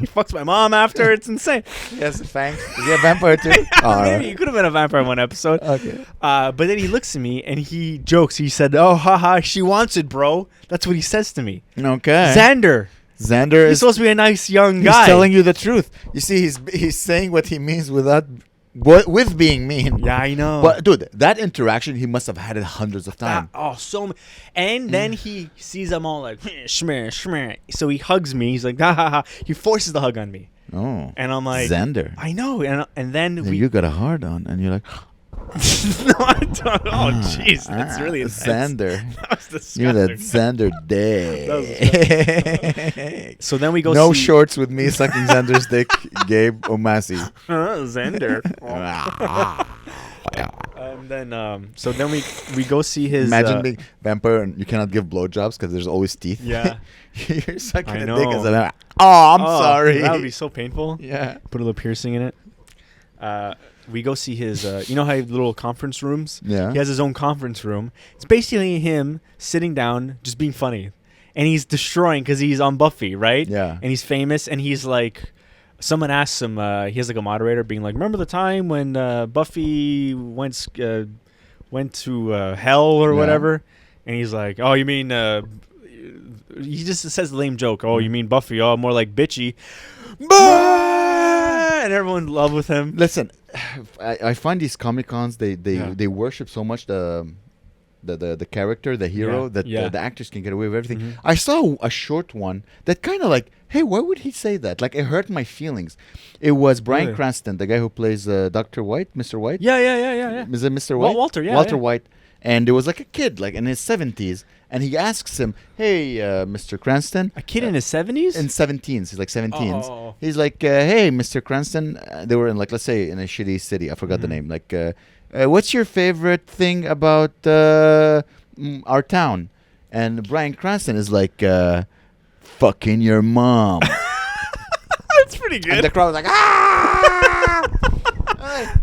fucks my mom after. It's insane. Yes, thanks. Is he a vampire too? Maybe he could have been a vampire in one episode. Okay. But then he looks at me and he jokes. He said, "Oh, haha, she wants it, bro." That's what he says to me. Okay. Xander is supposed to be a nice young guy. He's telling you the truth. You see, he's saying what he means with being mean. Yeah, I know. But dude, that interaction, he must have had it hundreds of times. And then he sees them all like shmeh, shmeh. So he hugs me. He's like, ha ha ha. He forces the hug on me. Oh. And I'm like, Xander. I know. And then you got a hard on, and you're like, no, I don't. Oh, jeez, that's really intense. Xander. That was disgusting. You're that Xander day. So then we go. No shorts with me sucking Xander's dick, Gabe Omassi. Xander. And then, so then we go see his. Imagine being vampire and you cannot give blowjobs because there's always teeth. Yeah. You're sucking I a know. dick as a vampire. Oh, I'm sorry. That would be so painful. Yeah. Put a little piercing in it. We go see his, you know how he have little conference rooms? Yeah. He has his own conference room. It's basically him sitting down, just being funny. And he's destroying because he's on Buffy, right? Yeah. And he's famous, and he's like, someone asks him, he has like a moderator being like, remember the time when Buffy went to hell or whatever? And he's like, oh, you mean, he just says the lame joke. Oh, you mean Buffy? Oh, more like bitchy. And everyone's in love with him. Listen, I find these Comic-Cons, they worship so much the the character, the hero, that the actors can get away with everything. Mm-hmm. I saw a short one that kind of like, hey, why would he say that? Like, it hurt my feelings. It was Bryan Cranston, the guy who plays Dr. White, Mr. White. Yeah. Is it Mr. White? Walter, yeah. Walter White. And there was like a kid, like in his 70s, and he asks him, hey, Mr. Cranston. A kid in his 70s? In 17s. He's like 17s. Oh. He's like, hey, Mr. Cranston. They were in, like, let's say, in a shitty city. I forgot the name. Like, what's your favorite thing about our town? And Bryan Cranston is like, fucking your mom. That's pretty good. And the crowd was like, ah!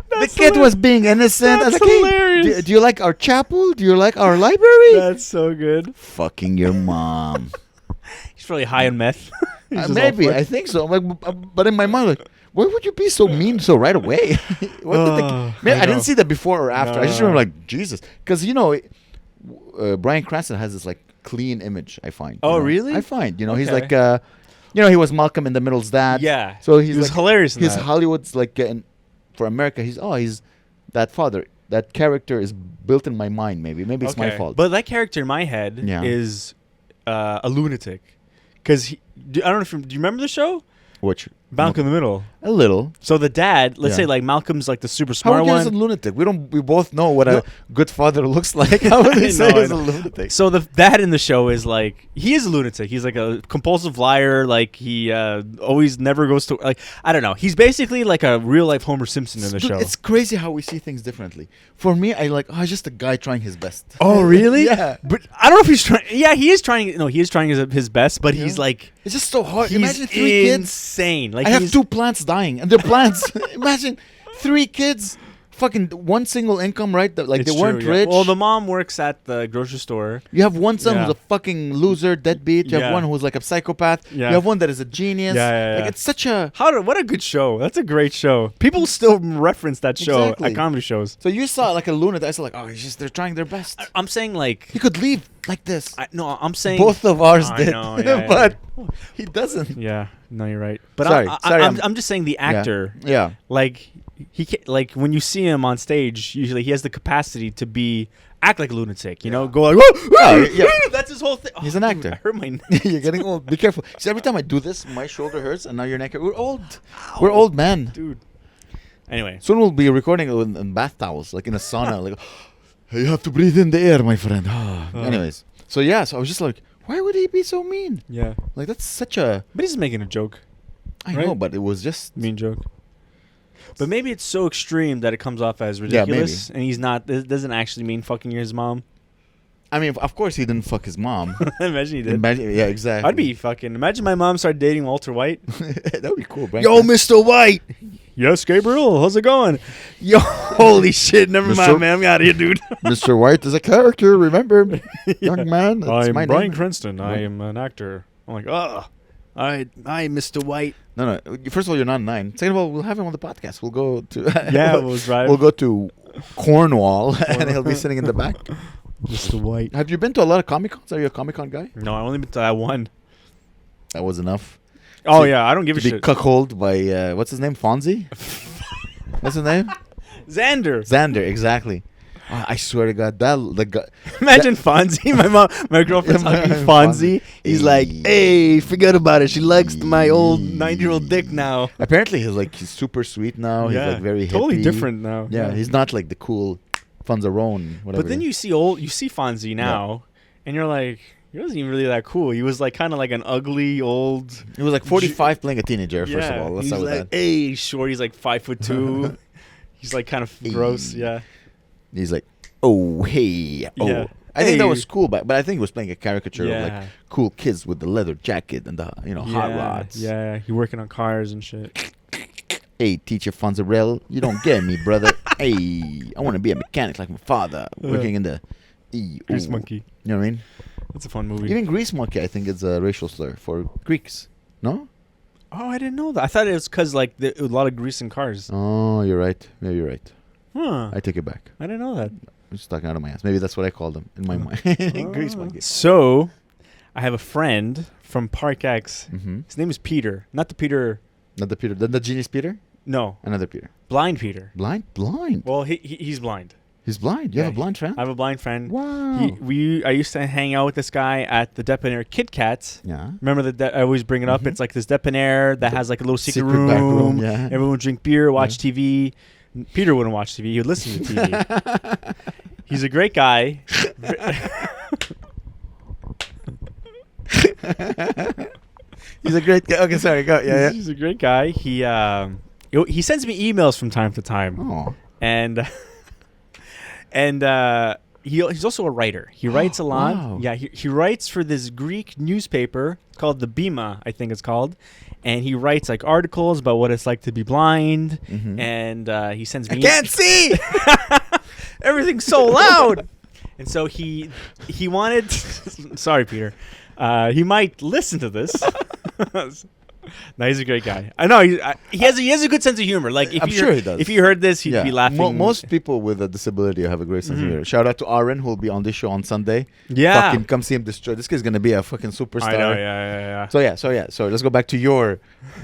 The kid was being innocent. That's I was like, hilarious. Hey, do you like our chapel? Do you like our library? That's so good. Fucking your mom. He's probably high on meth. Maybe. I think so. I'm like, but in my mind, like, why would you be so mean so right away? I didn't see that before or after. No. I just remember, like, Jesus. Because, Bryan Cranston has this, like, clean image, I find. Oh, really? I find. He's like, he was Malcolm in the Middle's dad. Yeah. So he was like, hilarious in he's that. Hollywood's, like, for America, he's that father. That character is built in my mind, maybe. Maybe it's my fault. But that character in my head is a lunatic. Because, I don't know if do you remember the show? Which? Malcolm in the Middle. A little. So the dad, let's say like Malcolm's like the super smart one. How is a lunatic? We both know what a good father looks like. How would he say he's a lunatic? So the dad in the show is like, he is a lunatic. He's like a compulsive liar. Like he always never goes to, like, I don't know. He's basically like a real life Homer Simpson in the show. It's crazy how we see things differently. For me, he's just a guy trying his best. Oh, really? Yeah. But I don't know if he's trying. Yeah, he is trying. No, he is trying his best, but he's like, it's just so hard. He's Imagine 3 kids. Insane. Like I have 2 plants dying, and they're plants. Imagine 3 kids, fucking one single income, right? They weren't rich. Well, the mom works at the grocery store. You have one son who's a fucking loser, deadbeat. You have one who's like a psychopath. Yeah. You have one that is a genius. Yeah. Like, it's such a what a good show. That's a great show. People still reference that show at comedy shows. So you saw like a lunatic. I saw like, they're trying their best. I'm saying like he could leave like this. No, I'm saying both of ours did, but he doesn't. Yeah, no, you're right. But sorry, I'm just saying the actor. Yeah. Like he like when you see him on stage, usually he has the capacity to act like a lunatic. Go like, that's his whole thing. He's an actor. I hurt my neck. You're getting old. Be careful. See, every time I do this, my shoulder hurts, and now your neck hurts. We're old. Ow. We're old men, dude. Anyway, soon we'll be recording in bath towels, like in a sauna. Like, you have to breathe in the air, my friend. Anyways, so I was just like, why would he be so mean? Yeah, like that's such a. But he's making a joke. I know, but it was just mean joke. But maybe it's so extreme that it comes off as ridiculous, and he's not. It doesn't actually mean fucking his mom. I mean, of course he didn't fuck his mom. Imagine he did. Yeah, exactly. I'd be fucking. Imagine my mom started dating Walter White. That would be cool. Yo, Mr. White. Yes, Gabriel. How's it going? Yo, holy shit. Never mind, man. I'm out of here, dude. Mr. White is a character. Remember, young man. I'm Bryan Cranston. I am an actor. I'm like, All right, Mr. White. No. First of all, you're not 9. Second of all, we'll have him on the podcast. We'll go to we'll drive. We'll go to Cornwall, and he'll be sitting in the back. Mr. White. Have you been to a lot of Comic Cons? Are you a Comic Con guy? No, I only been to that one. That was enough. Oh yeah, I don't give a shit. Be cuckolded by what's his name? Fonzie. What's his name? Xander, exactly. I swear to God, the guy. Imagine Fonzie, my girlfriend's hugging Fonzie. He's like, "Hey, forget about it. She likes my old 9-year-old dick now." Apparently, he's super sweet now. Yeah, he's like very totally hippie. different now. Yeah, he's not like the cool Fonzarone, whatever. But then you see Fonzie now, and you're like, he wasn't even really that cool. He was like kind of like an ugly old. He was like 45 playing a teenager. First of all, let's start with that. Hey, short. He's like 5'2". He's like kind of gross. Yeah. He's like, oh, hey. Oh. Yeah. I think that was cool, but I think he was playing a caricature of like cool kids with the leather jacket and the hot rods. Yeah, he working on cars and shit. Hey, teacher Fonzarelli, you don't get me, brother. Hey, I want to be a mechanic like my father, working in the Grease Monkey. You know what I mean? That's a fun movie. Even Grease Monkey, I think, is a racial slur for Greeks. No? Oh, I didn't know that. I thought it was because like a lot of grease in cars. Oh, you're right. Maybe you're right. Huh. I take it back. I didn't know that. I'm just talking out of my ass. Maybe that's what I called them in my mind. Grease Monkey. So, I have a friend from Park X. Mm-hmm. His name is Peter. Not the Peter. Not the genius Peter? No. Another Peter. Blind Peter. Blind? Well, he's blind. He's blind. You have a blind friend? I have a blind friend. Wow. I used to hang out with this guy at the dépanneur Kit Kats. Yeah. Remember I always bring it up. It's like this dépanneur that has like a little secret room. back room. Yeah. Everyone would drink beer, watch TV. Peter wouldn't watch TV. He would listen to TV. He's a great guy. He's a great guy. Okay, sorry. Go. Yeah. He's a great guy. He sends me emails from time to time. Oh. And he's also a writer. He writes a lot. Wow. Yeah, he writes for this Greek newspaper called the Bima, I think it's called. And he writes like articles about what it's like to be blind. Mm-hmm. And he sends me. I can't see. Everything's so loud. And so he wanted. Sorry, Peter. He might listen to this. No, he's a great guy. I know he has a good sense of humor. Like I'm sure he does. If you heard this, he'd be laughing. Most people with a disability have a great sense of humor. Shout out to Aaron, who will be on this show on Sunday. Yeah, fucking come see him destroy. This guy's gonna be a fucking superstar. I know. Yeah. So let's go back to your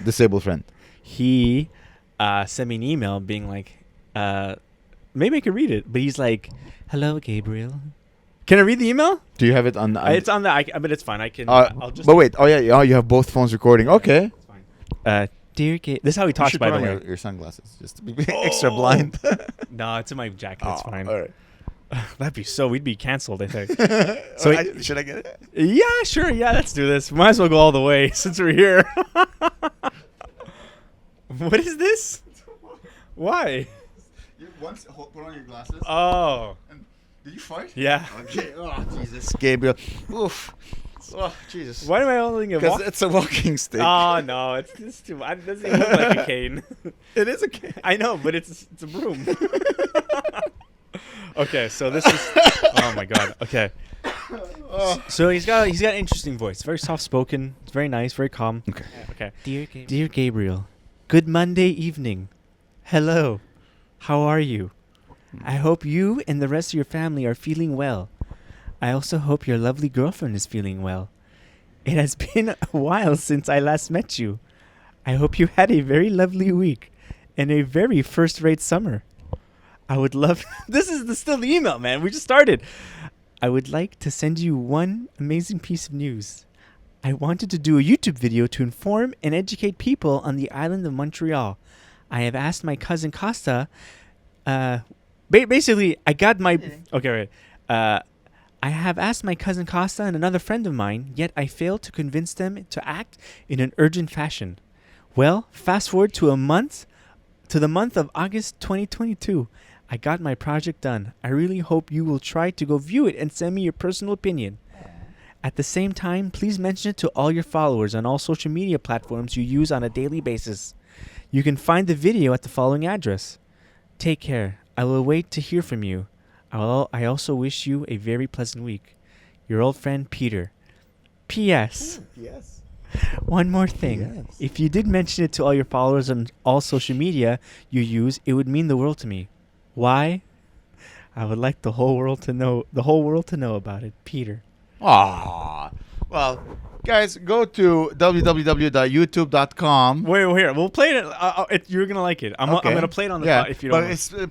disabled friend. He sent me an email being like, maybe I could read it, but he's like, "Hello, Gabriel." Can I read the email? Do you have it on? It's on the. But it's fine. I can. I'll just. But wait. Oh yeah. You have both phones recording. Okay. It's fine. Dear Gabe, this is how he talks. By the way, your sunglasses just to be extra blind. No, it's in my jacket. It's fine. All right. That'd be we'd be canceled, I think. Should I get it? Yeah, sure. Yeah, let's do this. Might as well go all the way since we're here. What is this? Why? Put on your glasses. Oh. Did you fart? Yeah. Okay. Oh, Jesus. Gabriel. Oof. Oh, Jesus. Why am I holding it? Because it's a walking stick. Oh, no. It's too much. It doesn't even look like a cane. It is a cane. I know, but it's a broom. Okay, so this is... Oh, my God. Okay. So he's got an interesting voice. Very soft-spoken. It's very nice, very calm. Okay. Dear Gabriel, good Monday evening. Hello. How are you? I hope you and the rest of your family are feeling well. I also hope your lovely girlfriend is feeling well. It has been a while since I last met you. I hope you had a very lovely week and a very first-rate summer. I would love... This is still the email, man. We just started. I would like to send you one amazing piece of news. I wanted to do a YouTube video to inform and educate people on the island of Montreal. I have asked my cousin Costa... Basically, I got my... Okay, right. I have asked my cousin Costa and another friend of mine, yet I failed to convince them to act in an urgent fashion. Well, fast forward to the month of August 2022. I got my project done. I really hope you will try to go view it and send me your personal opinion. At the same time, please mention it to all your followers on all social media platforms you use on a daily basis. You can find the video at the following address. Take care. I will wait to hear from you. I also wish you a very pleasant week. Your old friend, Peter. P.S. Yes. One more thing. Yes. If you did mention it to all your followers on all social media you use, it would mean the world to me. Why? I would like the whole world to know about it, Peter. Ah. Well, guys, go to www.youtube.com. Wait, here. We'll play it. You're going to like it. I'm going to play it on the if you don't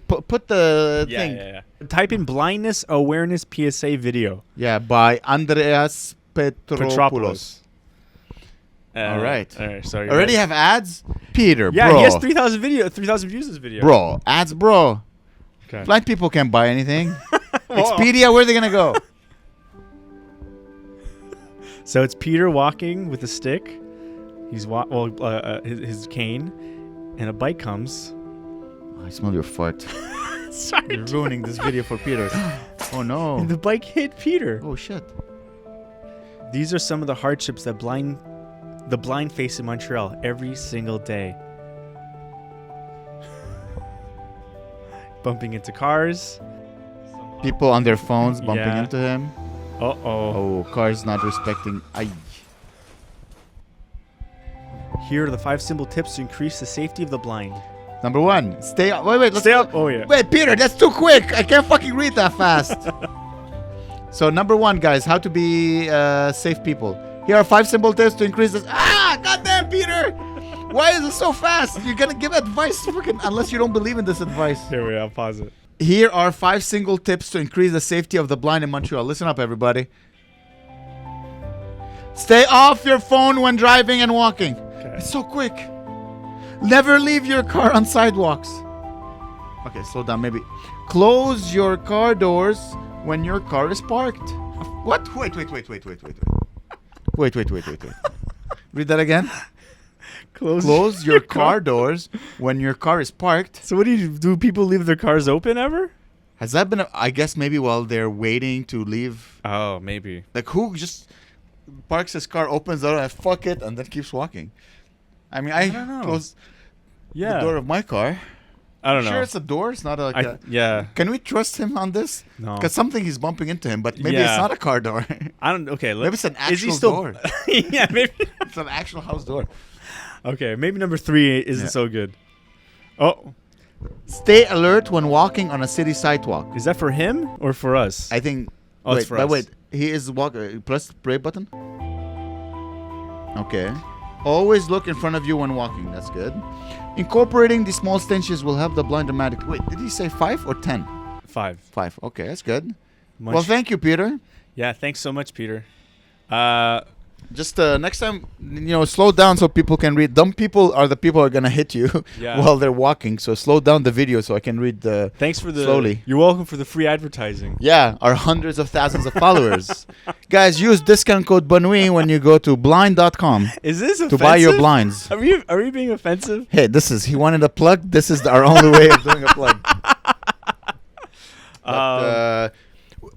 but put the thing. Yeah. Type in Blindness Awareness PSA video. Yeah, by Andreas Petropoulos. All right. Sorry. Already have ads? Peter, yeah, bro. he has 3,000 views this video. Bro, ads, bro. Okay. Blind people can't buy anything. Expedia, where are they going to go? So it's Peter walking with a stick. He's his cane, and a bike comes. Oh, I smell your fart. Sorry, you're ruining this video for Peter. Oh no! And the bike hit Peter. Oh shit! These are some of the hardships that the blind face in Montreal every single day. Bumping into cars. People on their phones bumping into him. Oh, cars not respecting. Here are the 5 simple tips to increase the safety of the blind. Number 1, stay up. Wait, stay up. Oh yeah. Wait, Peter, that's too quick. I can't fucking read that fast. So number 1, guys, how to be safe people. Here are 5 simple tips to increase this. Goddamn, Peter! Why is it so fast? You're gonna give advice, freaking, unless you don't believe in this advice. Here we are. Pause it. Here are 5 single tips to increase the safety of the blind in Montreal. Listen up, everybody. Stay off your phone when driving and walking. Okay. It's so quick. Never leave your car on sidewalks. Okay, slow down, maybe. Close your car doors when your car is parked. What? Wait. Wait. Read that again. Close your car doors when your car is parked. So what do people leave their cars open ever? Has that been, I guess maybe while they're waiting to leave. Oh, maybe. Like who just parks his car, opens the door, and fuck it, and then keeps walking? I mean, I don't know. Close the door of my car. I don't know. Sure, it's a door. It's not a... Yeah. Can we trust him on this? No. Because something he's bumping into him, but maybe it's not a car door. I don't... Okay. Maybe it's an actual door. Yeah, maybe. It's an actual house door. Okay, maybe number 3 isn't so good. Oh. Stay alert when walking on a city sidewalk. Is that for him or for us? I think... it's for us. Wait, he is walking... Press the pray button. Okay. Always look in front of you when walking. That's good. Incorporating the small stanchions will help the blind dramatically. Wait, did he say 5 or 10? 5. 5. Okay, that's good. Well, thank you, Peter. Yeah, thanks so much, Peter. Just next time, slow down so people can read. Dumb people are the people who are going to hit you while they're walking. So slow down the video so I can read Thanks for the... slowly. You're welcome for the free advertising. Yeah, our hundreds of thousands of followers. Guys, use discount code Bonne Nuit when you go to blind.com. Is this offensive? To buy your blinds. Are we being offensive? Hey, he wanted a plug. This is our only way of doing a plug. But,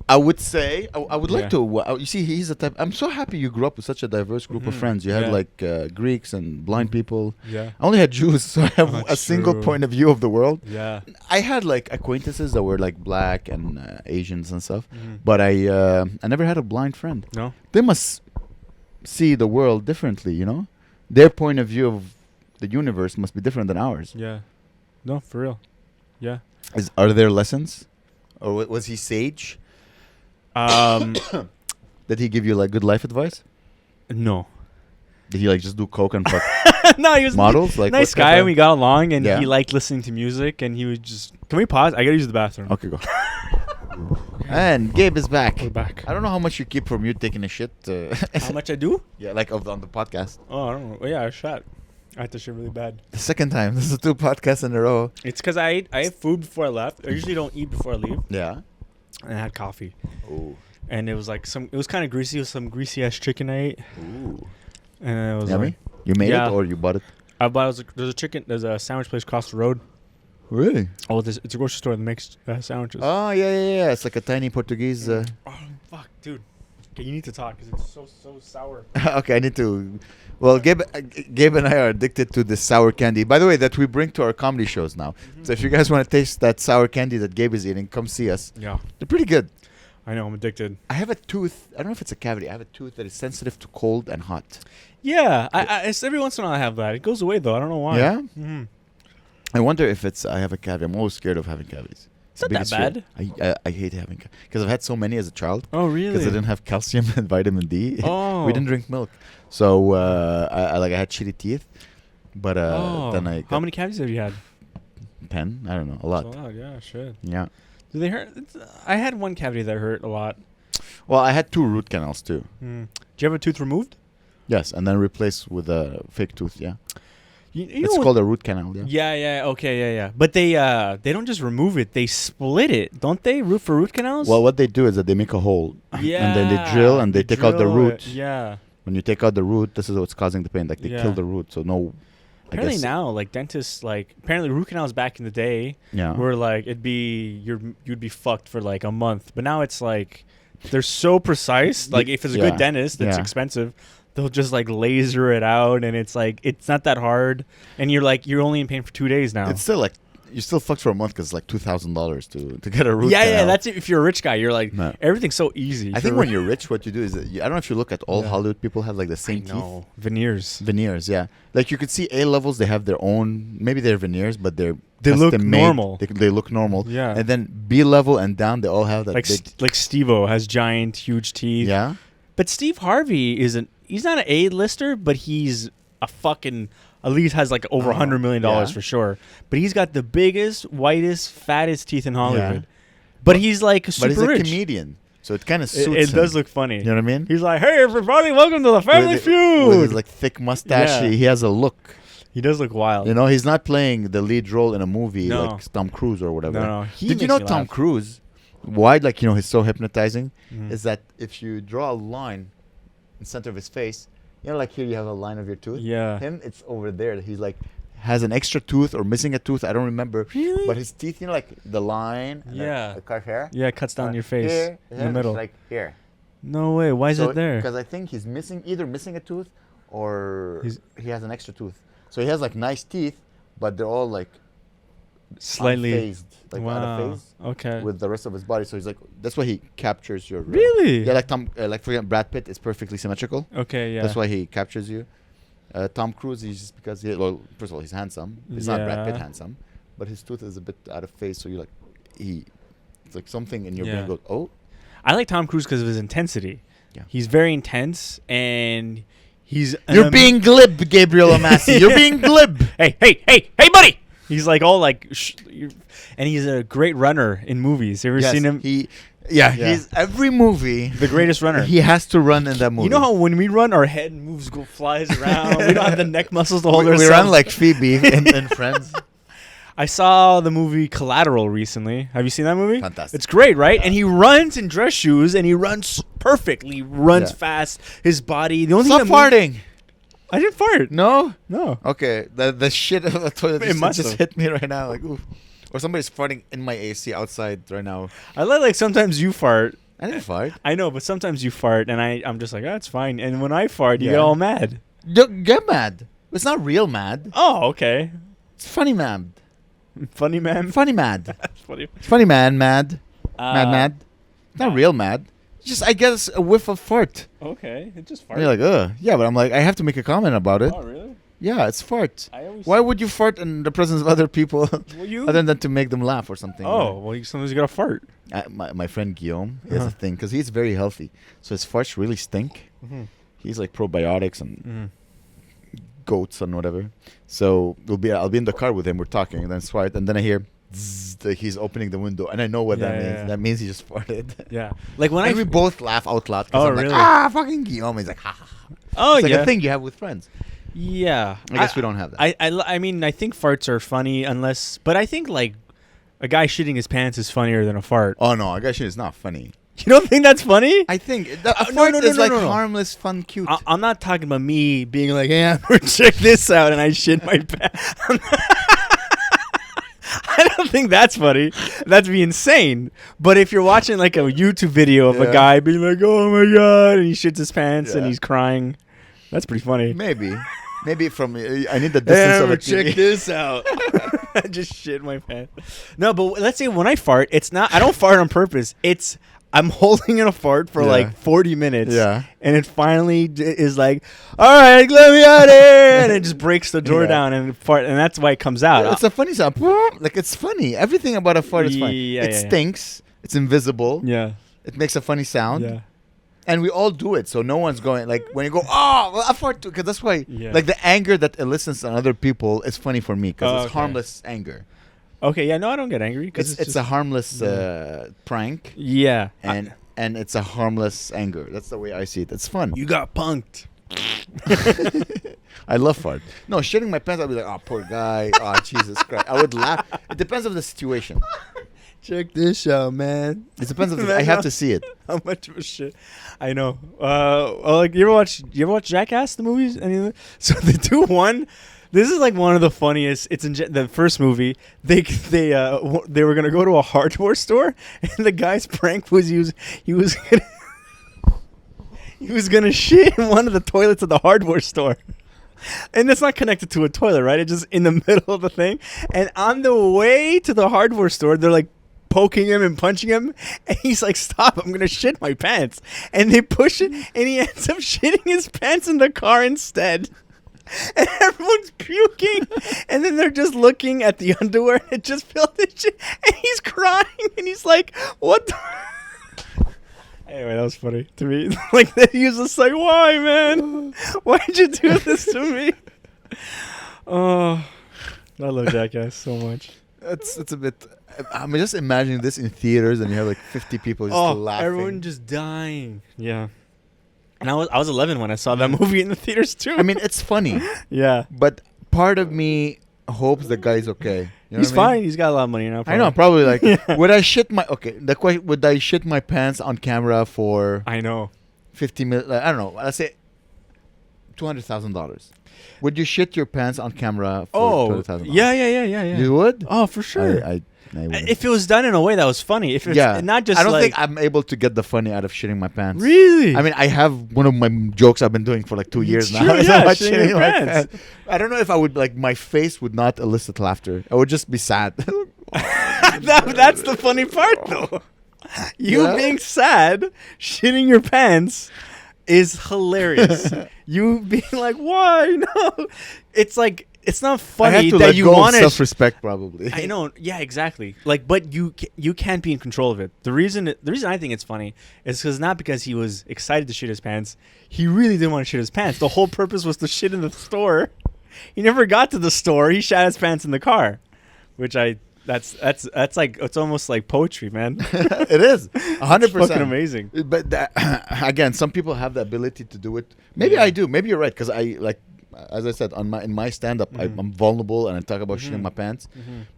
I would say I would like to. You see, he's a type. I'm so happy you grew up with such a diverse group of friends. You had like Greeks and blind people. Yeah. I only had Jews, so I have a single point of view of the world. Yeah. I had like acquaintances that were like black and Asians and stuff, but I never had a blind friend. No. They must see the world differently. Their point of view of the universe must be different than ours. Yeah. No, for real. Yeah. Are there lessons, or was he sage? Did he give you like good life advice? No. Did he like just do coke and fuck no, he was models? Like nice guy, and we got along, and he liked listening to music, and he would just... Can we pause? I gotta use the bathroom. Okay, go. And Gabe is back. We're back. I don't know how much you keep from you taking a shit. How much I do? Yeah, like on the podcast. Oh, I don't know. Yeah, I shot. I had to shit really bad. The second time. This is 2 podcasts in a row. It's because I ate food before I left. I usually don't eat before I leave. Yeah. And I had coffee. Ooh. And it was like it was kind of greasy. It was some greasy ass chicken I ate. Ooh. And it was yummy? You made it or you bought it? I bought it. There's a sandwich place across the road. Really? Oh, it's a grocery store that makes sandwiches. Oh, yeah. It's like a tiny Portuguese. Oh, fuck, dude. Okay, you need to talk because it's so sour. Okay, I need to... Well, Gabe and I are addicted to this sour candy. By the way, that we bring to our comedy shows now. So if you guys want to taste that sour candy that Gabe is eating, come see us. Yeah. They're pretty good. I know, I'm addicted. I have a tooth. I don't know if it's a cavity. I have a tooth that is sensitive to cold and hot. Yeah. It's every once in a while I have that. It goes away, though. I don't know why. Yeah? Mm-hmm. I wonder if I have a cavity. I'm always scared of having cavities. It's not that bad. I hate having because I've had so many as a child. Oh, really? Because I didn't have calcium and vitamin D. Oh. We didn't drink milk. So I had shitty teeth. But then I... How many cavities have you had? 10. I don't know. A lot. That's a lot, yeah, shit. Yeah. Do they hurt? I had one cavity that hurt a lot. Well, I had 2 root canals too. Did you have a tooth removed? Yes, and then replaced with a fake tooth, yeah. It's called a root canal, yeah. Yeah, okay, yeah. But they don't just remove it, they split it, don't they? Root for root canals? Well, what they do is that they make a hole. Yeah. And then they drill and they take out the root. Yeah. When you take out the root, this is what's causing the pain. Like they kill the root, so no... Apparently now, like dentists, apparently root canals back in the day were like, you'd be fucked for like a month. But now it's like, they're so precise. Like if it's a good dentist, it's expensive. They'll just like laser it out, and it's like it's not that hard, and you're only in pain for 2 days now. It's still like you're still fucked for a month because it's like $2,000 to get a root canal. Yeah, that's it. If you're a rich guy, you're like everything's so easy. I think when you're rich, what you do is that I don't know if you look at all Hollywood people have like the same teeth. Veneers, yeah. Like you could see A levels, they have their own. Maybe they're veneers, but they look normal. They look normal. Yeah. And then B level and down, they all have that. Like Steve-O has giant, huge teeth. Yeah. But Steve Harvey he's not an A-lister, but he's a fucking at least has like over $100 million for sure. But he's got the biggest, whitest, fattest teeth in Hollywood. Yeah. But he's like super rich. But he's a comedian. So it kind of suits him. It does look funny. You know what I mean? He's like, hey, everybody, welcome to the Family Feud. With his like thick mustache, he has a look. He does look wild. You know, he's not playing the lead role in a movie like Tom Cruise or whatever. No. Did you know Tom Cruise, why like, you know, he's so hypnotizing, is that if you draw a line in the center of his face, you know, like here you have a line of your tooth. Yeah. Him, it's over there. He's like, has an extra tooth or missing a tooth. I don't remember. Really? But his teeth, you know, like the line. And the cut here. Yeah, it cuts down your face here, in the middle. Like here. No way. Why is it there? Because I think he's either missing a tooth or he has an extra tooth. So he has like nice teeth, but they're all like slightly unfazed, like out of phase. Okay. With the rest of his body, so he's like, that's why he captures your. Really? Yeah, like like for example, Brad Pitt is perfectly symmetrical. Okay, yeah. That's why he captures you. Tom Cruise is just because first of all, he's handsome. He's not Brad Pitt handsome, but his tooth is a bit out of phase, so you're like, it's like something in your brain goes, oh. I like Tom Cruise because of his intensity. Yeah. He's very intense and. You're being glib, Gabriel Omassi. You're being glib. Hey, buddy. He's like all like, and he's a great runner in movies. You ever seen him? He's every movie. The greatest runner. He has to run in that movie. You know how when we run, our head flies around. We don't have the neck muscles to hold ourselves. We run like Phoebe in Friends. I saw the movie Collateral recently. Have you seen that movie? Fantastic. It's great, right? Yeah. And he runs in dress shoes, and he runs perfectly. Runs fast. His body. The only Stop farting. I didn't fart. No. Okay. The shit of the toilet just hit me right now. Like, oof. Or somebody's farting in my AC outside right now. I like sometimes you fart. I didn't fart. I know, but sometimes you fart, and I'm just like, it's fine. And when I fart, you get all mad. Get mad. It's not real mad. Oh, okay. It's funny mad. Funny man? Funny mad. Funny. Funny man mad. Mad. It's not real mad. Just, I guess, a whiff of fart. Okay. It just farted. And you're like, ugh. Yeah, but I'm like, I have to make a comment about it. Oh, really? Yeah, it's fart. Why would you fart in the presence of other people other than to make them laugh or something? Oh, well, sometimes you gotta fart. My friend Guillaume, he has a thing, because he's very healthy. So his farts really stink. Mm-hmm. He's like probiotics and goats and whatever. So I'll be in the car with him, we're talking, and then fart, and then I hear he's opening the window, and I know what that means. Yeah. That means he just farted. Yeah. Like when we both laugh out loud. Oh, I'm really? Like, fucking Guillaume. He's like, ha ha ha. Oh, it's like a thing you have with friends. Yeah. I guess we don't have that. I mean, I think farts are funny but I think like a guy shitting his pants is funnier than a fart. Oh, no. A guy shitting is not funny. You don't think that's funny? I think a fart is like harmless, fun, cute. I'm not talking about me being like, hey, Amer, check this out, and I shit my pants. I don't think that's funny. That'd be insane. But if you're watching like a YouTube video of a guy being like, oh my God, and he shits his pants and he's crying, that's pretty funny. Maybe from I need the distance of it. Check this out. I just shit my pants. No, but let's say when I fart, it's not. I don't fart on purpose. I'm holding in a fart for like 40 minutes. Yeah. And it finally is like, all right, let me out here. And it just breaks the door down and fart. And that's why it comes out. Yeah, it's a funny sound. Like, it's funny. Everything about a fart is funny. It stinks. It's invisible. Yeah. It makes a funny sound. Yeah. And we all do it. So no one's going, like, when you go, oh, well, I fart too. Because that's why, like, the anger that elicits on other people is funny for me. Because it's harmless anger. Okay, yeah, no, I don't get angry because it's a harmless prank. Yeah, and it's a harmless anger. That's the way I see it. It's fun. You got punked. I love fart. No, shitting my pants, I'd be like, oh, poor guy. Oh, Jesus Christ. I would laugh. It depends on the situation. Check this out, man. It depends on I have to see it. How much of a shit? I know. Like you ever watch Jackass, the movies? So they do one. This is like one of the funniest. It's in the first movie. They were gonna go to a hardware store, and the guy's prank was he was gonna shit in one of the toilets of the hardware store, and it's not connected to a toilet, right? It's just in the middle of the thing. And on the way to the hardware store, they're like poking him and punching him, and he's like, stop, I'm gonna shit my pants. And they push it, and he ends up shitting his pants in the car instead. And everyone's puking, and then they're just looking at the underwear, and it just filled with shit, and he's crying, and he's like, what the Anyway, that was funny to me. Like, he was just like, why, man? Why'd you do this to me? Oh, I love Jackass so much. It's a bit. I'm just imagining this in theaters, and you have like 50 people just laughing. Everyone just dying. Yeah. And I was 11 when I saw that movie in the theaters too. I mean, it's funny. Yeah. But part of me hopes the guy's okay. You know He's what I mean? fine. He's got a lot of money now. I know. Probably like, would I shit my would I shit my pants on camera for? I know. 50 million. I don't know. Let's say $200,000. Would you shit your pants on camera for $200,000? Yeah. You would? Oh, for sure. I if it was done in a way that was funny. If it's not just I don't think I'm able to get the funny out of shitting my pants. Really? I mean, I have one of my jokes I've been doing for like 2 years now. Shitting your pants. I don't know if I would like my face would not elicit laughter. I would just be sad. That's the funny part, though. You being sad, shitting your pants is hilarious. You being like, why? No. It's like, it's not funny that you want to self-respect, probably. I know. Yeah, exactly. Like, but you can't be in control of it. The reason I think it's funny is not because he was excited to shit his pants. He really didn't want to shit his pants. The whole purpose was to shit in the store. He never got to the store. He shat his pants in the car, which that's like, it's almost like poetry, man. It is 100%. Fucking amazing. But again, some people have the ability to do it. Maybe I do. Maybe you're right, because I like. As I said, in my stand-up, I'm vulnerable and I talk about shitting my pants.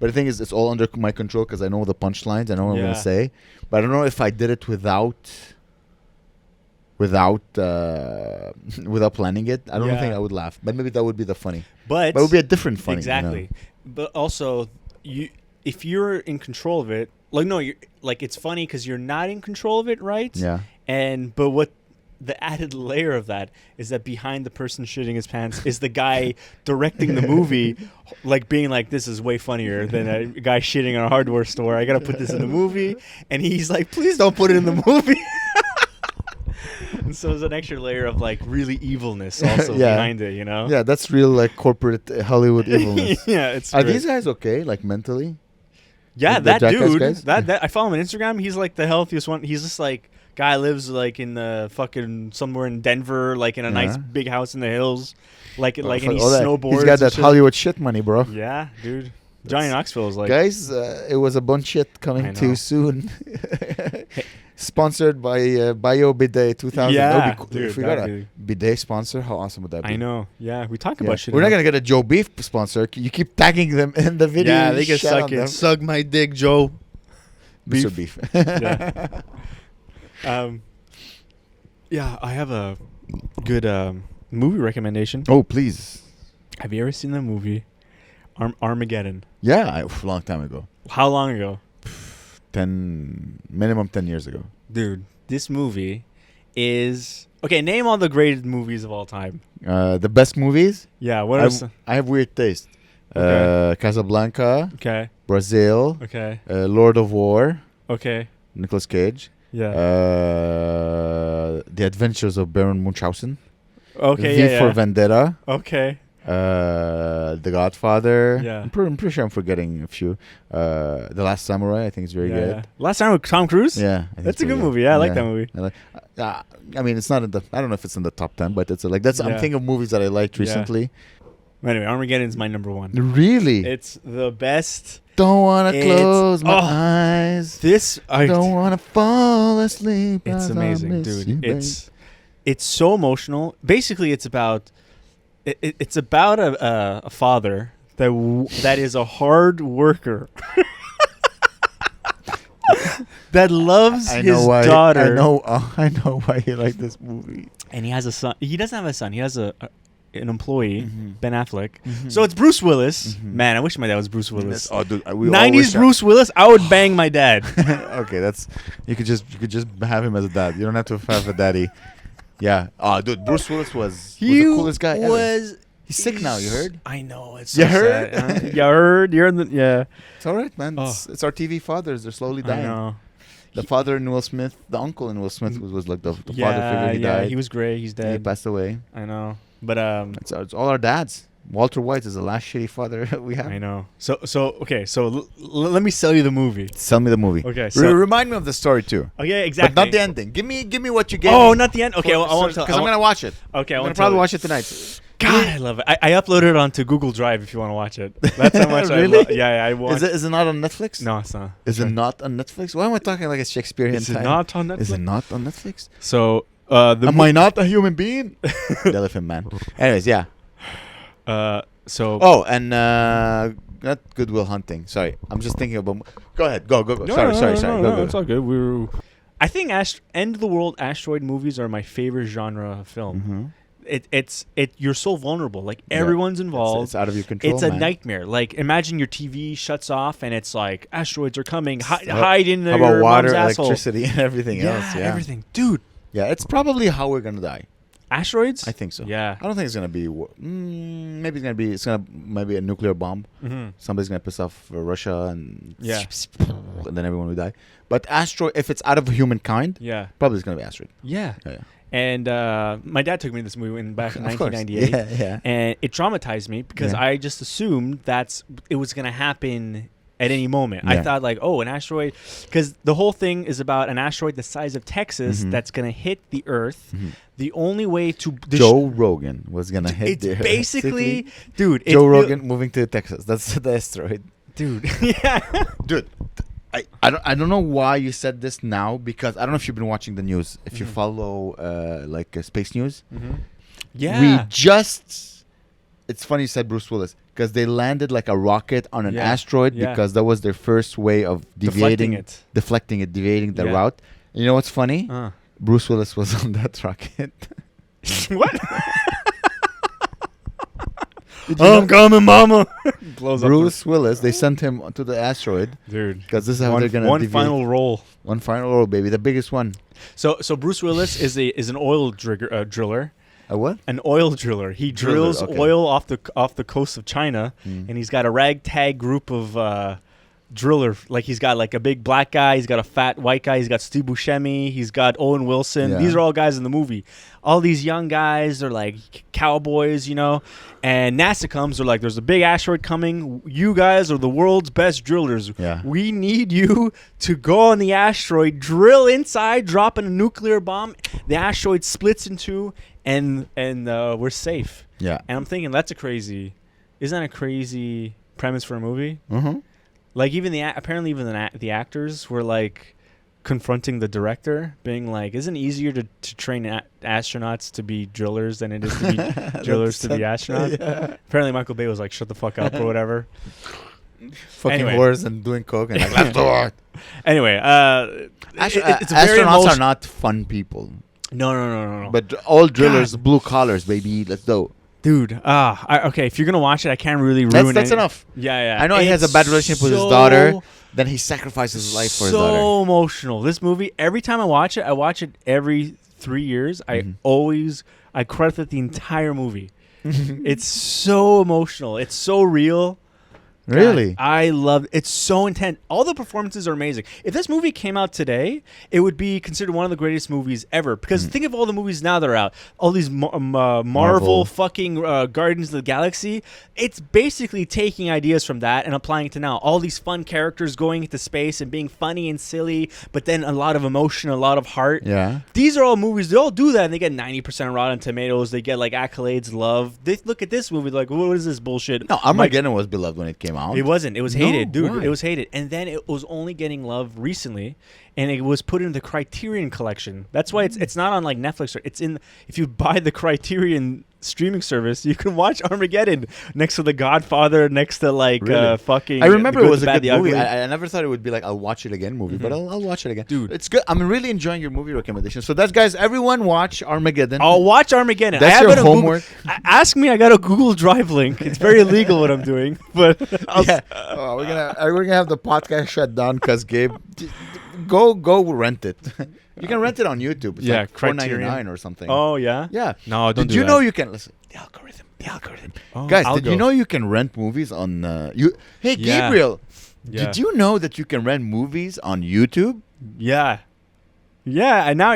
But the thing is, it's all under my control because I know the punchlines. I know what I'm going to say. But I don't know if I did it without planning it. I don't think I would laugh. But maybe that would be the funny. But it would be a different funny. Exactly. You know? But also, if you're in control of it, like, no, you're like, it's funny because you're not in control of it, right? Yeah. But what the added layer of that is that behind the person shitting his pants is the guy directing the movie, like being like, this is way funnier than a guy shitting in a hardware store. I got to put this in the movie. And he's like, please don't put it in the movie. And so there's an extra layer of like really evilness also behind it, you know? Yeah, that's real like corporate Hollywood evilness. It's Are great. these guys okay, like mentally? Yeah, that dude. Guys? That I follow him on Instagram. He's like the healthiest one. He's just like, guy lives like in the fucking somewhere in Denver, like in a nice big house in the hills, and he snowboards. He's got that Hollywood shit money, bro. Yeah, dude. Johnny Knoxville is like, guys, it was a bunch shit coming too soon. Sponsored by Bio Bidet 2000. Yeah, cool. dude, if we got a bidet sponsor, how awesome would that be? I know. Yeah, we talk about shit. We're not gonna get a Joe Beef sponsor. You keep tagging them in the video. Yeah, they can suck it. Suck my dick, Joe. Mr. Beef. Yeah, I have a good movie recommendation. Oh, please. Have you ever seen the movie Armageddon? Yeah, a long time ago. How long ago? Minimum 10 years ago. Dude, this movie is... Okay, name all the greatest movies of all time. The best movies? Yeah, what are some? I have weird taste. Okay. Casablanca. Okay. Brazil. Okay. Lord of War. Okay. Nicolas Cage. Yeah. The Adventures of Baron Munchausen. Okay. V for Vendetta. Okay. The Godfather. Yeah. I'm pretty sure I'm forgetting a few. The Last Samurai, I think is very good. Yeah. Last Samurai with Tom Cruise? Yeah. That's a good movie. Yeah, I like that movie. I mean, it's not in the... I don't know if it's in the top 10, but it's I'm thinking of movies that I liked recently. Anyway, Armageddon is my number one. Really? It's the best. Don't want to close my eyes. Don't want to fall asleep. It's amazing, dude. It's so emotional. Basically, it's about a father that is a hard worker that loves his daughter. I know why you like this movie. And he has a son. He doesn't have a son. He has an employee, Ben Affleck. So it's Bruce Willis. Man, I wish my dad was Bruce Willis. Oh, dude, 90s Bruce Willis. I would bang my dad. Okay, you could just have him as a dad. You don't have to have a daddy. Yeah. Oh, dude, Bruce Willis was the coolest guy ever. He's sick now. You heard? I know. It's so sad. You heard? You're in the It's all right, man. It's our TV fathers. They're slowly dying. I know. The father in Will Smith, the uncle in Will Smith was like the father figure. He died. He was great. He's dead. He passed away. I know. But it's all our dads. Walter White is the last shitty father we have. I know. So okay. So let me sell you the movie. Sell me the movie. Okay. So remind me of the story too. Okay, exactly. But not the ending. Give me what you gave me. Oh, not the end. Okay, because I'm gonna watch it. Okay, I'm gonna probably watch it tonight. God, I love it. I uploaded it onto Google Drive if you want to watch it. That's how much really? I watched. Is it not on Netflix? No, it's not. Is it not on Netflix? Why am I talking like a Shakespearean Is it time? not on Netflix? Is it not on Netflix? So, am I not a human being? The Elephant Man. Anyways, yeah. So. Oh, and not Good Will Hunting. Sorry, I'm just thinking about. Go ahead. Go. No, Sorry. Go. It's all good. I think end of the world asteroid movies are my favorite genre of film. Mm-hmm. You're so vulnerable. Like everyone's involved. It's out of your control. It's a nightmare. Like imagine your TV shuts off and it's like asteroids are coming. Hide in there. How about water, electricity, and everything else? Yeah, everything, dude. Yeah, it's probably how we're gonna die. Asteroids? I think so. Yeah. I don't think it's gonna be. Maybe it's gonna maybe a nuclear bomb. Mm-hmm. Somebody's gonna piss off Russia and and then everyone will die. But asteroid, if it's out of humankind, probably it's gonna be asteroid. Yeah. And my dad took me to this movie back in 1998, and it traumatized me because I just assumed it was gonna happen at any moment. I thought like, an asteroid, because the whole thing is about an asteroid the size of Texas that's gonna hit the Earth. Mm-hmm. The only way to Joe Rogan was gonna hit the Earth. Basically, dude. Joe Rogan moving to Texas. That's the asteroid, dude. Yeah, dude. I don't know why you said this now, because I don't know if you've been watching the news. If you follow space news, it's funny you said Bruce Willis, because they landed like a rocket on an asteroid because that was their first way of deflecting the route. And you know what's funny? Bruce Willis was on that rocket. What? I'm coming, mama. Bruce Willis, they sent him to the asteroid, dude, because this is how they're gonna one final roll. One final roll, baby, the biggest one. So Bruce Willis is an oil driller. A what? An oil driller. He drills oil off the coast of China, and he's got a ragtag group of driller. Like he's got like a big black guy, he's got a fat white guy, he's got Steve Buscemi, he's got Owen Wilson. These are all guys in the movie. All these young guys are like cowboys, and NASA comes, they're like, there's a big asteroid coming, you guys are the world's best drillers. We need you to go on the asteroid, drill inside, drop in a nuclear bomb, the asteroid splits in two, and we're safe. And I'm thinking isn't that a crazy premise for a movie? Like even the actors were like confronting the director, being like, "Isn't it easier to train astronauts to be drillers than it is to be drillers to be astronauts?" Apparently, Michael Bay was like, "Shut the fuck up" or whatever. Fucking whores and doing coke and like, let's do it. Anyway, it's astronauts are not fun people. No. But all drillers, blue collars, baby. Let's go. Dude, okay, if you're going to watch it, I can't really ruin it. That's enough. Yeah. I know he has a bad relationship with his daughter. Then he sacrifices his life for his daughter. So emotional. This movie, every time I watch it every 3 years. I credit the entire movie. It's so emotional. It's so real. Really? God, I love it. It's so intense. All the performances are amazing. If this movie came out today, it would be considered one of the greatest movies ever. Because think of all the movies now that are out. All these Marvel fucking Guardians of the Galaxy. It's basically taking ideas from that and applying it to now. All these fun characters going into space and being funny and silly, but then a lot of emotion, a lot of heart. Yeah. These are all movies. They all do that, and they get 90% Rotten Tomatoes. They get like accolades, love. They look at this movie like, what is this bullshit? No, Armageddon was beloved when it came out. It wasn't. It was hated, dude. Why? It was hated. And then it was only getting love recently, and it was put in the Criterion collection. That's why it's not on like Netflix. It's in. If you buy the Criterion streaming service, you can watch Armageddon next to The Godfather, next to like fucking. I remember it was a good movie. movie. I never thought it would be like I'll watch it again movie, but I'll watch it again, dude. It's good. I'm really enjoying your movie recommendations. So that's guys, everyone watch Armageddon. I'll watch Armageddon. That's your homework. Ask me. I got a Google Drive link. It's very illegal what I'm doing, but we're gonna have the podcast shut down because Gabe, go rent it. You can rent it on YouTube. It's like $4.99 or something. Oh yeah. Yeah. No, don't. Did you know you can listen? The algorithm. Oh, guys, did you know you can rent movies on Hey Gabriel, did you know that you can rent movies on YouTube? Yeah. And now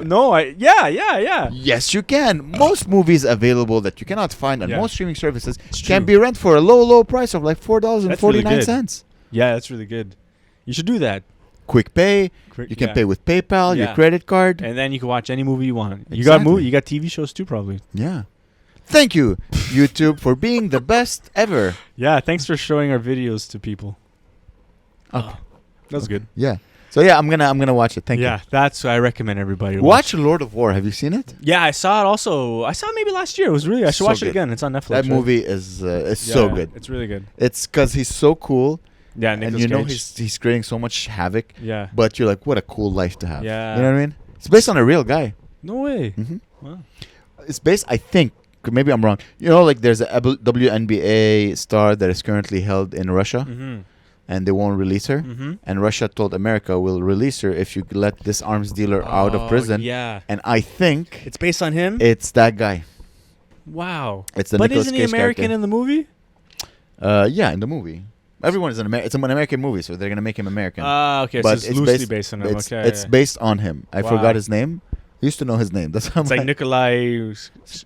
Yeah. Yes, you can. Most movies available that you cannot find on most streaming services can be rent for a low price of like $4.49. Yeah, that's really good. You should do that. Quick pay. You can pay with PayPal, your credit card, and then you can watch any movie you want. You got TV shows too, probably. Yeah. Thank you, YouTube, for being the best ever. Yeah, thanks for showing our videos to people. Okay. That was good. Yeah. So yeah, I'm gonna watch it. Thank you. Yeah, that's what I recommend everybody to Watch Lord of War. Have you seen it? Yeah, I saw it also. I saw it maybe last year. It was really. I should So watch it good. again. It's on Netflix. That right? movie is so good. It's really good. It's because he's so cool. Yeah, And Nicolas you know Cage. he's creating so much havoc. Yeah. But you're like, what a cool life to have. Yeah. You know what I mean? It's based on a real guy. No way. Hmm Wow. It's based, I think, maybe I'm wrong. You know, like there's a WNBA star that is currently held in Russia, Mm-hmm. and they won't release her. Mm-hmm. And Russia told America, we'll release her if you let this arms dealer out of prison. Yeah. And I think It's based on him. it's that guy. Wow. It's the But Nicolas isn't he Cage American character. in the movie? Yeah, in the movie. Everyone is it's an American movie, so they're gonna make him American. Ah, okay. But so it's loosely based on him. It's, Okay. it's based on him. I Wow. forgot his name. I used to know his name. That's how It's like Nikolai.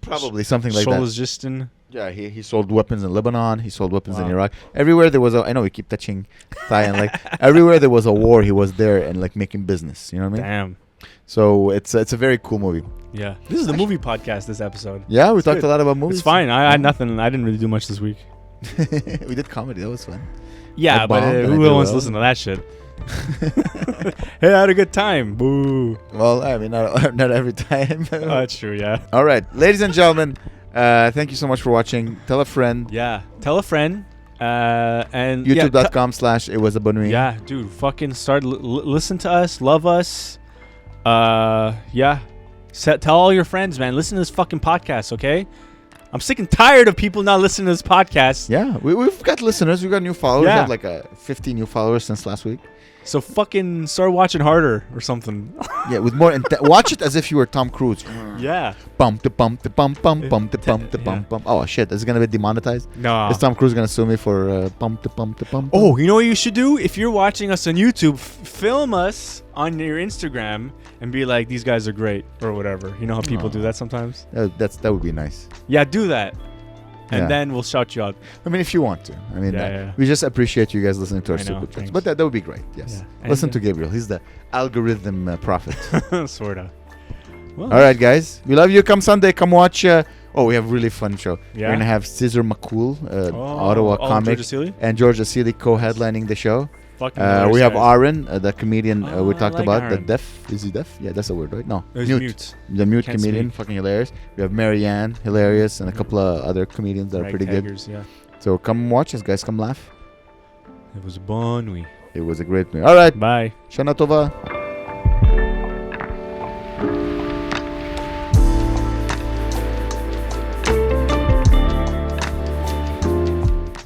probably something like that. Solzhenitsyn. Yeah, he sold weapons in Lebanon. He sold weapons in Wow. Iraq. Everywhere there was I know we keep touching thigh and like everywhere there was a war, he was there and like making business. You know what I mean? Damn. So it's a very cool movie. Yeah. This is the movie podcast. This episode. Yeah, we It's talked good. a lot about movies. It's fine. I had nothing. I didn't really do much this week. We did comedy. That was fun. Yeah, I but bombed and I who did wants to well. listen to that shit? Hey, I had a good time. Boo. Well, I mean, not every time. Oh, that's true. Yeah. All right, ladies and gentlemen, thank you so much for watching. Tell a friend. Yeah. Tell a friend. And YouTube.com/it was a bonne nuit. Yeah, dude. Fucking start. Listen to us. Love us. Yeah. Tell all your friends, man. Listen to this fucking podcast, okay? I'm sick and tired of people not listening to this podcast. Yeah, we've got listeners. We've got new followers. Yeah. We have like 50 new followers since last week. So fucking start watching harder or something. Yeah, with more watch it as if you were Tom Cruise. Yeah. Bum to bum to bum bum bum to bum to bum bum. Oh shit, is it gonna be demonetized? No. Is Tom Cruise gonna sue me for bum to bum to bum? Oh, you know what you should do? If you're watching us on YouTube, film us on your Instagram and be like, these guys are great or whatever. You know how people do that sometimes? That would be nice. Yeah, do that. And Yeah. then we'll shout you out. I mean, if you want to. I mean, Yeah. we just appreciate you guys listening to our I know, stupid jokes. thanks. But that would be great. Yes. Yeah. Listen And, to Gabriel. He's the algorithm prophet. Sorta. Well, All right, guys. We love you. Come Sunday. Come watch. We have a really fun show. Yeah? We're going to have Cesar McCool, Ottawa comic, Georgia Seeley? and Georgia Seeley co-headlining the show. Fucking We have hilarious Aaron, the comedian we I talked like about. The Aaron. deaf. Is he deaf? Yeah, that's a word, right? No. guys. It was mute. The mute Can't comedian. speak. Fucking hilarious. We have Marianne, hilarious, and a couple of other comedians that are pretty good. Ragtaggers, yeah. So come watch us, guys. Come laugh. It was Bonne Nuit. It was a great movie. All right. Bye. Shana Tova.